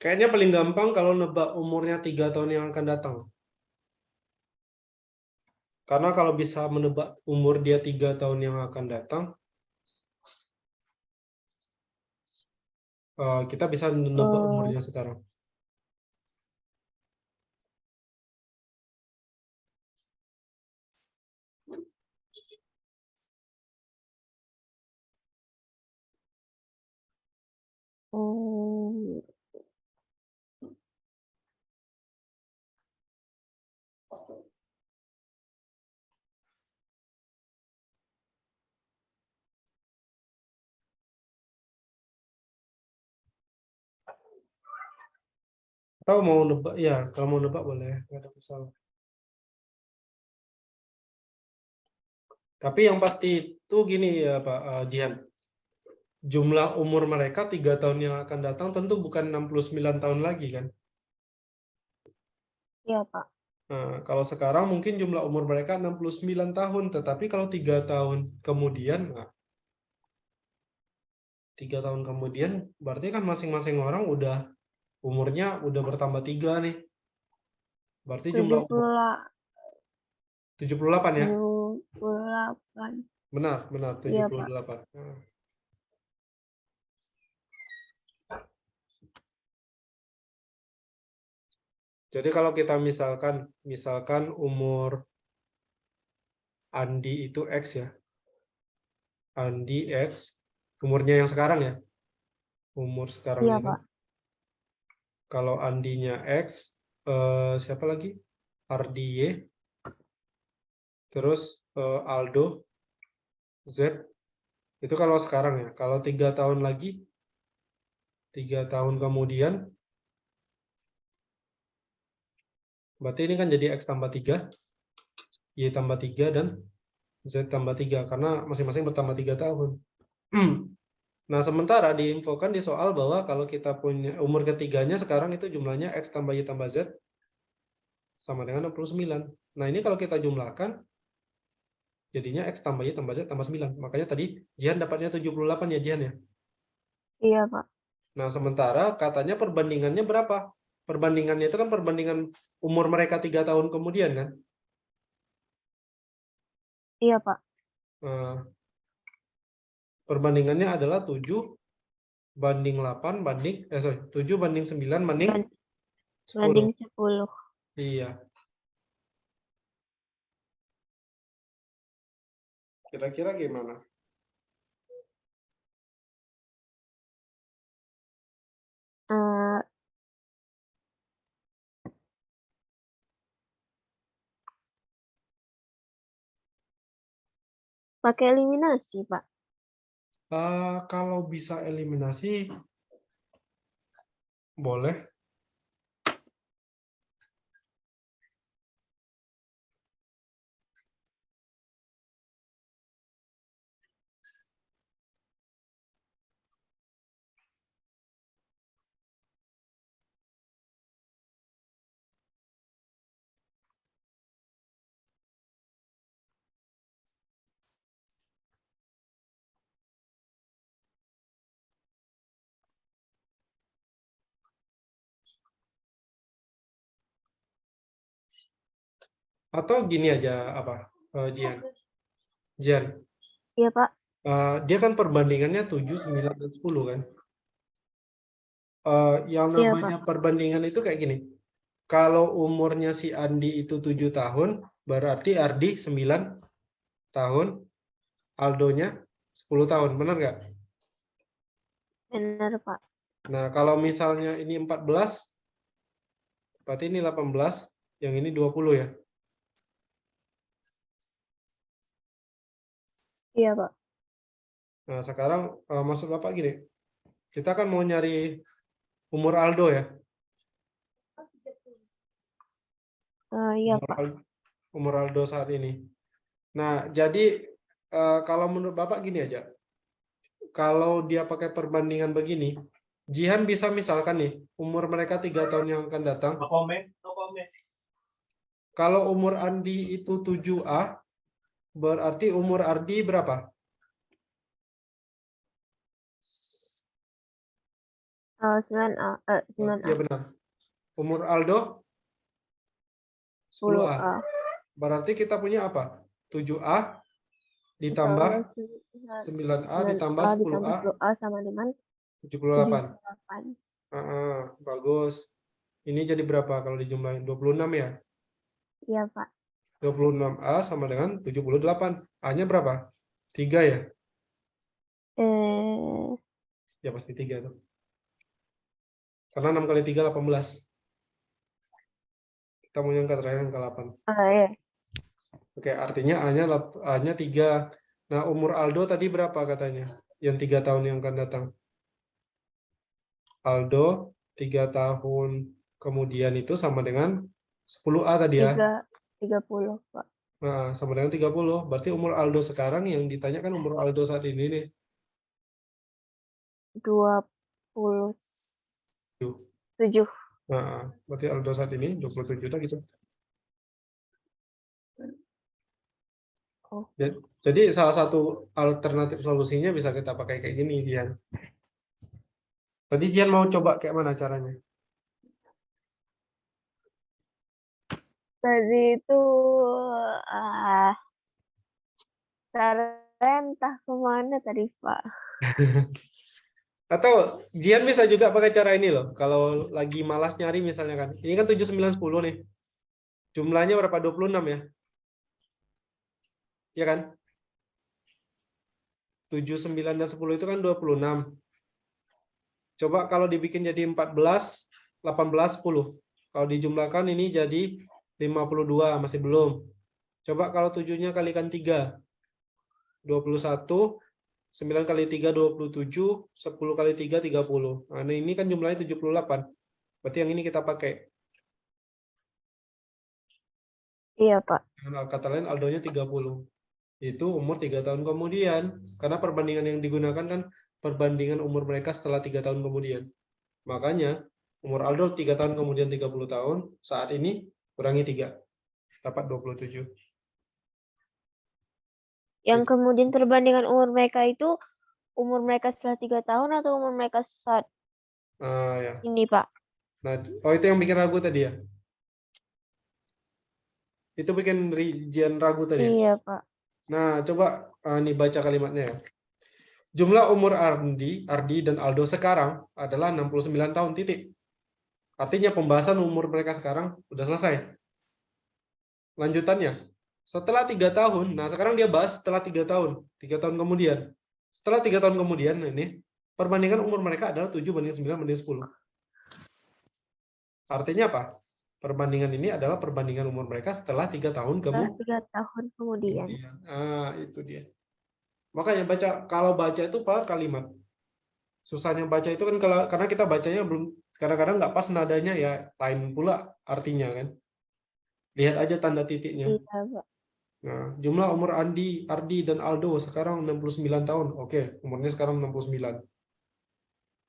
Kayaknya paling gampang kalau nebak umurnya 3 tahun yang akan datang. Karena kalau bisa menebak umur dia 3 tahun yang akan datang, kita bisa menebak umurnya sekarang. Atau mau nebak? Ya, kalau mau nebak boleh, nggak ada masalah. Tapi yang pasti itu gini ya Pak Jihan. Jumlah umur mereka 3 tahun yang akan datang tentu bukan 69 tahun lagi kan. Iya, Pak. Nah, kalau sekarang mungkin jumlah umur mereka 69 tahun, tetapi kalau 3 tahun kemudian, nah, 3 tahun kemudian berarti kan masing-masing orang udah umurnya udah bertambah 3 nih. Berarti jumlah umur 78 ya? 78. Benar, benar Iya, Pak. 78. Nah. Jadi kalau kita misalkan umur Andi itu X ya. Andi X, umurnya yang sekarang ya. Umur sekarang Iya, ini. Pak. Kalau Andinya X, siapa lagi? Ardi Y, terus Aldo Z. Itu kalau sekarang ya. Kalau 3 tahun lagi, 3 tahun kemudian, berarti ini kan jadi X tambah 3, Y tambah 3, dan Z tambah 3. Karena masing-masing bertambah 3 tahun. Nah, sementara diinfokan di soal bahwa kalau kita punya umur ketiganya sekarang itu jumlahnya X tambah Y tambah Z sama dengan 69. Nah, ini kalau kita jumlahkan, jadinya X tambah Y tambah Z tambah 9. Makanya tadi Jihan dapatnya 78 ya, Jihan ya? Iya, Pak. Nah, sementara katanya perbandingannya berapa? Perbandingannya itu kan perbandingan umur mereka 3 tahun kemudian kan? Iya, Pak. Perbandingannya adalah 7 banding 8 banding 7 banding 9 banding 10. Banding 10. Iya. Kira-kira gimana? Pakai eliminasi, Pak. Kalau bisa eliminasi, boleh. Atau gini aja, apa, Jian? Jian, Iya, Pak. dia kan perbandingannya 7, 9, dan 10 kan? Yang Iya, namanya Pak. perbandingan itu kayak gini. Kalau umurnya si Andi itu 7 tahun, berarti Ardi 9 tahun, Aldonya 10 tahun, benar nggak? Benar, Pak. Nah, kalau misalnya ini 14, berarti ini 18, yang ini 20 ya? Iya, Pak. Nah, sekarang maksud Bapak gini, kita kan mau nyari umur Aldo ya? Iya, Pak. Umur Aldo saat ini. Nah, jadi kalau menurut Bapak gini aja, kalau dia pakai perbandingan begini, Jihan bisa misalkan nih, umur mereka 3 tahun yang akan datang. Kalau umur Andi itu 7A, berarti umur Ardi berapa? 9A. 9A. Ya benar. Umur Aldo 10A. 10A. Berarti kita punya apa? 7A ditambah 9A ditambah 10A 10A sama dengan 78. 78. Bagus. Ini jadi berapa kalau dijumlahin? 26 ya? Iya, Pak. 26A sama dengan 78. A-nya berapa? 3 ya? Ya pasti 3 tuh. Karena 6 kali 3, 18. Kita mau yang terakhir yang ke-8. Iya. Oke, artinya A-nya 3. Nah, umur Aldo tadi berapa katanya? Yang 3 tahun yang akan datang. Aldo 3 tahun kemudian itu sama dengan 10A tadi ya. 30, Pak. Nah, sama dengan 30. Berarti umur Aldo sekarang yang ditanyakan umur Aldo saat ini nih. 27. Nah, berarti Aldo saat ini 27 dah gitu. Oh. Jadi salah satu alternatif solusinya bisa kita pakai kayak gini, Dian. Tadi Dian mau coba kayak mana caranya? Tadi itu caranya entah kemana tadi, Pak. Atau Dian bisa juga pakai cara ini loh. Kalau lagi malas nyari misalnya kan. Ini kan 7, 9, 10 nih. Jumlahnya berapa? 26 ya? Iya kan? 7, 9, dan 10 itu kan 26. Coba kalau dibikin jadi 14, 18, 10. Kalau dijumlahkan ini jadi 52, masih belum. Coba kalau 7-nya kalikan 3. 21, 9 kali 3, 27, 10 kali 3, 30. Nah, ini kan jumlahnya 78. Berarti yang ini kita pakai. Iya, Pak. Dengan kata lain, Aldonya 30. Itu umur 3 tahun kemudian. Karena perbandingan yang digunakan kan perbandingan umur mereka setelah 3 tahun kemudian. Makanya, umur Aldo 3 tahun kemudian 30 tahun, saat ini kurangi 3. Dapat 27. Yang Gitu. kemudian perbandingan umur mereka itu umur mereka setelah 3 tahun atau umur mereka saat Ya. ini, Pak? Nah, itu yang bikin ragu tadi ya? Itu bikin Rijian ragu tadi ya? Iya, Pak. Nah, coba nih baca kalimatnya ya. Jumlah umur Ardi dan Aldo sekarang adalah 69 tahun, titik. Artinya pembahasan umur mereka sekarang udah selesai. Lanjutannya, setelah 3 tahun, nah sekarang dia bahas setelah 3 tahun, 3 tahun kemudian. Setelah 3 tahun kemudian, ini perbandingan umur mereka adalah 7 banding 9 banding 10. Artinya apa? Perbandingan ini adalah perbandingan umur mereka setelah 3 tahun Setelah 3 tahun kemudian. Itu dia. Makanya kalau baca itu per kalimat. Susahnya baca itu kan karena kita bacanya belum, kadang-kadang nggak pas nadanya ya, lain pula artinya kan. Lihat aja tanda titiknya. Iya, Pak. Nah, jumlah umur Ardi dan Aldo sekarang 69 tahun. Oke, umurnya sekarang 69.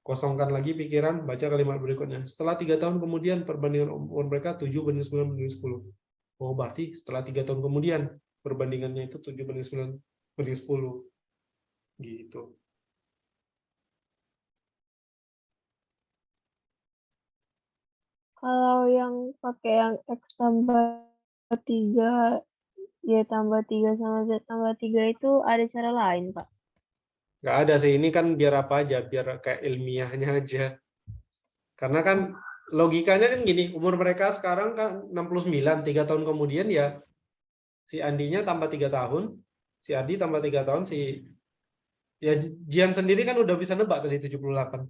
Kosongkan lagi pikiran, baca kalimat berikutnya. Setelah 3 tahun kemudian, perbandingan umur mereka 7 banding 9 banding 10. Oh, berarti setelah 3 tahun kemudian, perbandingannya itu 7 banding 9 banding 10. Gitu. Kalau yang pakai yang X tambah 3, Y tambah 3 sama Z tambah 3 itu ada cara lain, Pak? Nggak ada sih, ini kan biar apa aja, biar kayak ilmiahnya aja. Karena kan logikanya kan gini, umur mereka sekarang kan 69, 3 tahun kemudian ya si Andinya tambah 3 tahun, si Ardi tambah 3 tahun, ya Jian sendiri kan udah bisa nebak tadi 78.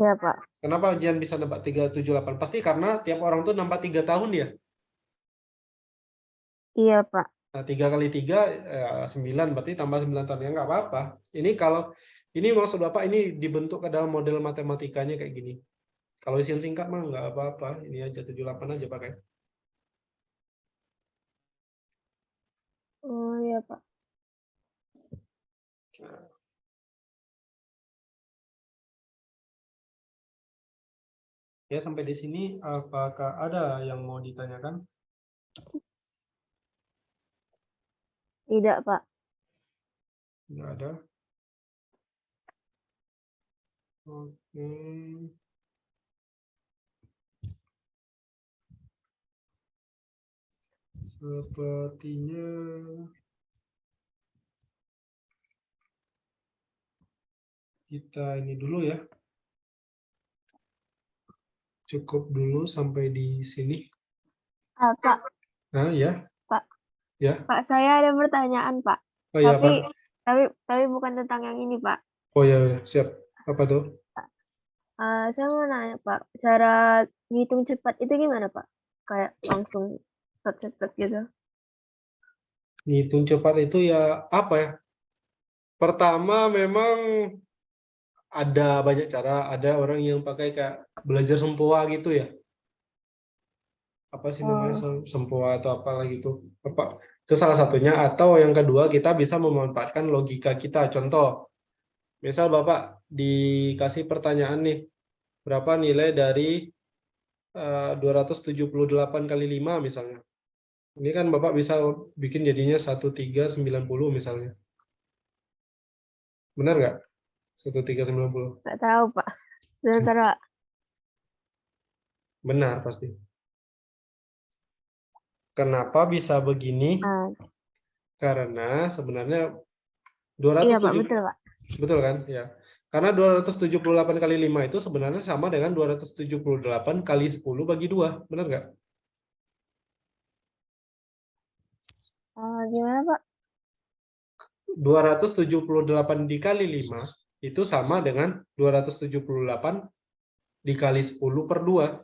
Iya, Pak. Kenapa Jian bisa nebak 378? Pasti karena tiap orang tuh nambah 3 tahun ya. Iya, Pak. Nah, 3 kali 3, 9, berarti tambah 9 tahun. Ya nggak apa-apa. Ini maksud Bapak ini dibentuk ke dalam model matematikanya kayak gini. Kalau isian singkat mah nggak apa-apa. Ini aja 78 aja pakai. Oh, iya, Pak. Nah. Ya, sampai di sini apakah ada yang mau ditanyakan? Tidak, Pak. Tidak ada. Oke. Sepertinya kita ini dulu ya. Cukup dulu sampai di sini. Pak. Nah, ya. Pak. Ya. Pak, saya ada pertanyaan, Pak. Oh ya, Pak. Tapi bukan tentang yang ini, Pak. Oh ya, siap. Apa tuh? Saya mau nanya, Pak, cara ngitung cepat itu gimana, Pak? Kayak langsung set gitu. Ngitung cepat itu ya apa ya? Pertama memang ada banyak cara. Ada orang yang pakai kayak belajar sempoa gitu ya. Apa sih namanya, sempoa atau apalah gitu. Apa? Itu salah satunya. Atau yang kedua, kita bisa memanfaatkan logika kita. Contoh, misal Bapak dikasih pertanyaan nih, berapa nilai dari 278 kali 5 misalnya. Ini kan Bapak bisa bikin jadinya 1390 misalnya. Benar nggak? 1390. Nggak tahu, Pak. Sebentar, Pak. Benar pasti. Kenapa bisa begini? Ah, Karena sebenarnya iya, Pak. 270, Betul, Pak. betul kan? Ya. Karena 278 kali 5 itu sebenarnya sama dengan 278 kali 10 bagi 2. Benar nggak? Gimana, Pak? 278 dikali 5 itu sama dengan 278 dikali 10 per 2.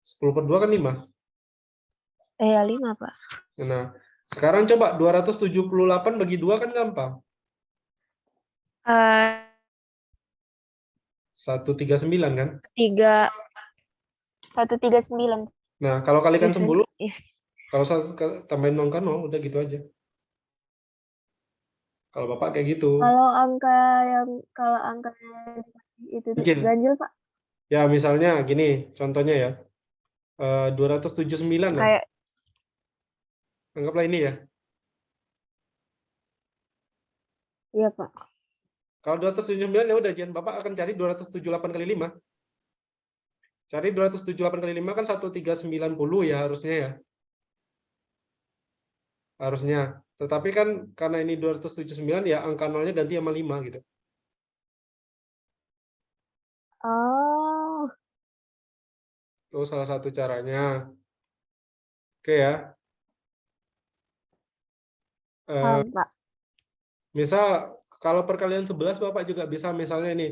10 per 2 kan 5. Ya, 5, Pak. Nah, sekarang coba 278 bagi 2 kan gampang. 139 kan? 139. Nah, kalau kalikan 10, Iya. kalau tambahin 0 kan 0, udah gitu aja. Kalau Bapak kayak gitu. Kalau angkanya itu Mungkin. ganjil, Pak. Ya, misalnya gini, contohnya ya. 279 lah. Kayak Anggaplah ini ya. iya, Pak. Kalau 279 ya udah, jangan Bapak akan cari 278 kali 5. Cari 278 kali 5 kan 1390 ya harusnya ya. Harusnya. Tetapi kan karena ini 279 ya angka nolnya ganti sama 5 gitu. Oh, Itu salah satu caranya. Oke ya. paham, Pak. Misal kalau perkalian 11 Bapak juga bisa misalnya ini.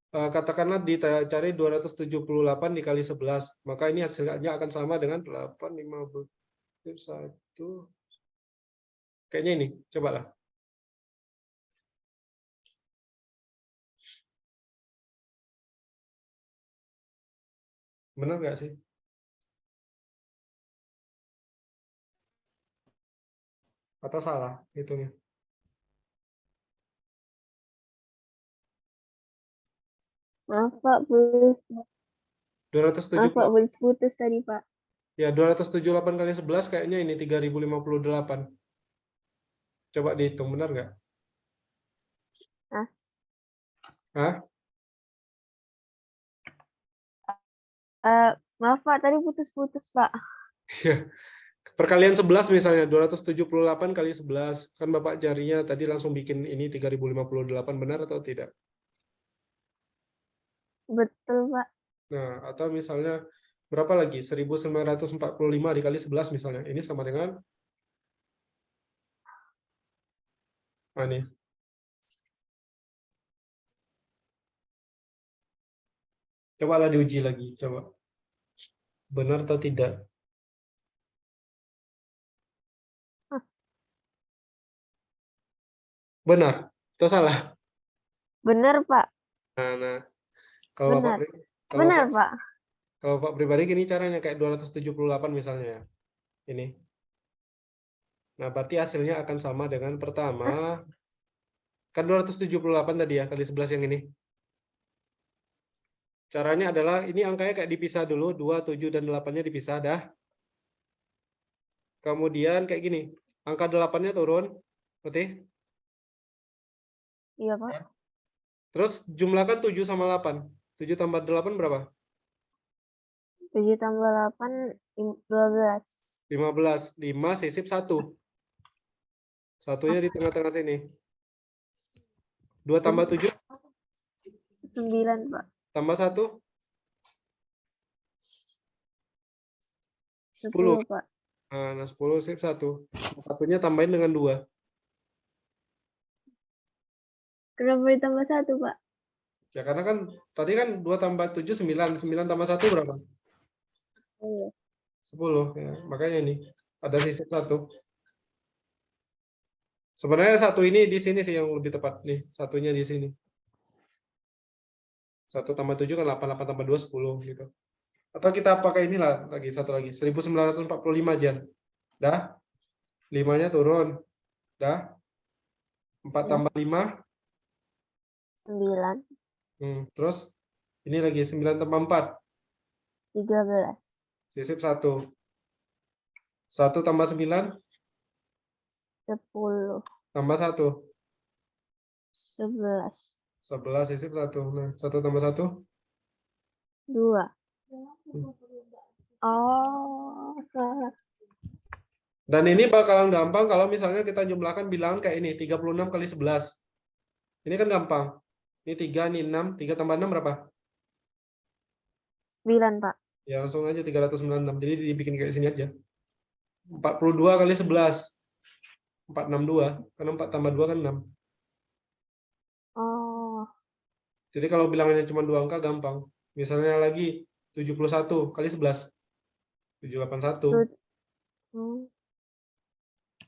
Katakanlah dicari 278 dikali 11. Maka ini hasilnya akan sama dengan 8, 15, 1. Kayaknya ini. Cobalah. Benar nggak sih? Atau salah hitungnya? Maaf, Pak. Maaf, 278. Pak. Putus tadi, Pak. Ya, 278 kali 11 kayaknya ini 3058. Coba dihitung, benar nggak? Hah? Hah? Maaf, Pak. Tadi putus-putus, Pak. Ya. Perkalian 11 misalnya, 278 kali 11. Kan Bapak jarinya tadi langsung bikin ini 3058, benar atau tidak? Betul, Pak. Nah, atau misalnya berapa lagi? 1945 dikali 11 misalnya. Ini sama dengan ini. Cobalah diuji lagi, coba. Benar atau tidak? Benar atau salah? Benar, Pak. Nah, kalau Benar. Bapak Benar, Pak. kalau Pak pribadi gini caranya kayak 278 misalnya. Ini. Nah, berarti hasilnya akan sama dengan pertama. Kan 278 tadi ya, kali 11 yang ini. Caranya adalah, ini angkanya kayak dipisah dulu, 2, 7, dan 8-nya dipisah, dah. Kemudian kayak gini, angka 8-nya turun, berarti. Iya, Pak. Terus jumlahkan 7 sama 8. 7 tambah 8 berapa? 7 tambah 8, 12. 15. 5 sisip 1. Satunya di tengah-tengah sini. 2 tambah 7? 9, Pak. Tambah 1? 10, Pak. Nah, 10 sisip 1. Satunya tambahin dengan 2. Kenapa ditambah 1, Pak? Ya karena kan tadi kan 2 tambah 7 9, 9 tambah 1 berapa? 10 ya. Makanya ini ada sisip 1. Sebenarnya 1 ini di sini sih yang lebih tepat nih, satunya di sini. 1 tambah 7 kan 8, 8 tambah 2, 10 gitu. Atau kita pakai inilah lagi, satu lagi, 1945 Jan. Dah? 5-nya turun. Dah? 4 Ya. tambah 5. 9, Terus ini lagi 9 tambah 4. 13, Sisip 1. 1 tambah 9 10, tambah 1. 11, 11 sisip 1. Nah, 1 tambah 1. 2. Oh, salah. Dan ini bakalan gampang kalau misalnya kita jumlahkan bilangan kayak ini, 36 kali 11. Ini kan gampang. Ini 3, ini 6. 3 tambah 6 berapa? 9, Pak. Ya langsung aja 396. Jadi dibikin kayak sini aja. 42 kali 11. 462. Karena 4 tambah 2 kan 6. Oh, Jadi kalau bilangannya cuma 2 angka gampang. Misalnya lagi 71 kali 11. 781.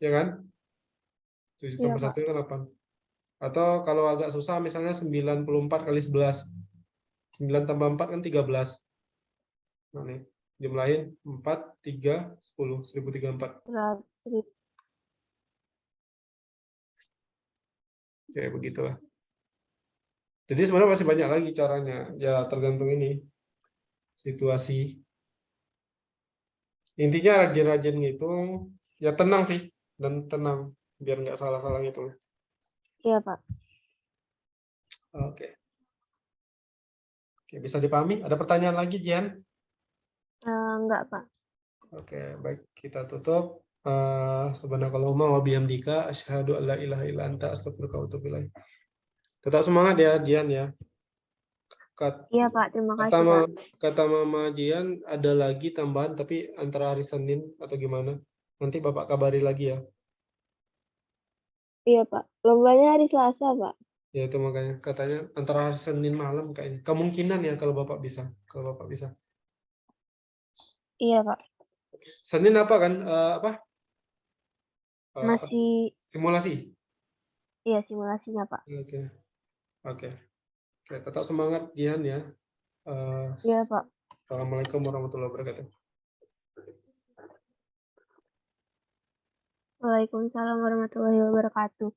Ya kan? 7 iya, tambah 1 Pak. itu 8. Atau kalau agak susah misalnya 94 kali 11. 9 tambah 4 kan 13. Nah nih, jumlahin 4, 3, 10. 1034. Kayak begitulah. Jadi sebenarnya masih banyak lagi caranya. Ya tergantung ini. Situasi. Intinya rajin-rajin ngitung. Ya tenang sih. Dan tenang. Biar nggak salah-salah ngitung. Iya, Pak. Oke. Oke, bisa dipahami? Ada pertanyaan lagi, Jian? Enggak, Pak. Oke, baik. Kita tutup. Subhanakallahumma wa bihamdika asyhadu an la ilaha illa anta astaghfiruka wa atubu ilaik. Tetap semangat ya, Jian ya. Iya, Pak. Terima Kata, kasih, Pak. kata Mama Jian ada lagi tambahan tapi antara hari Senin atau gimana? Nanti Bapak kabari lagi ya. Iya, Pak. Lombanya hari Selasa, Pak. Ya itu makanya katanya antara hari Senin malam kayaknya. Kemungkinan ya kalau Bapak bisa. Kalau Bapak bisa. Iya, Pak. Senin apa kan? Apa? Masih, Simulasi. iya simulasinya, Pak. Oke. Oke. Oke, tetap semangat Jian ya. Iya, Pak. Assalamualaikum warahmatullahi wabarakatuh. Waalaikumsalam warahmatullahi wabarakatuh.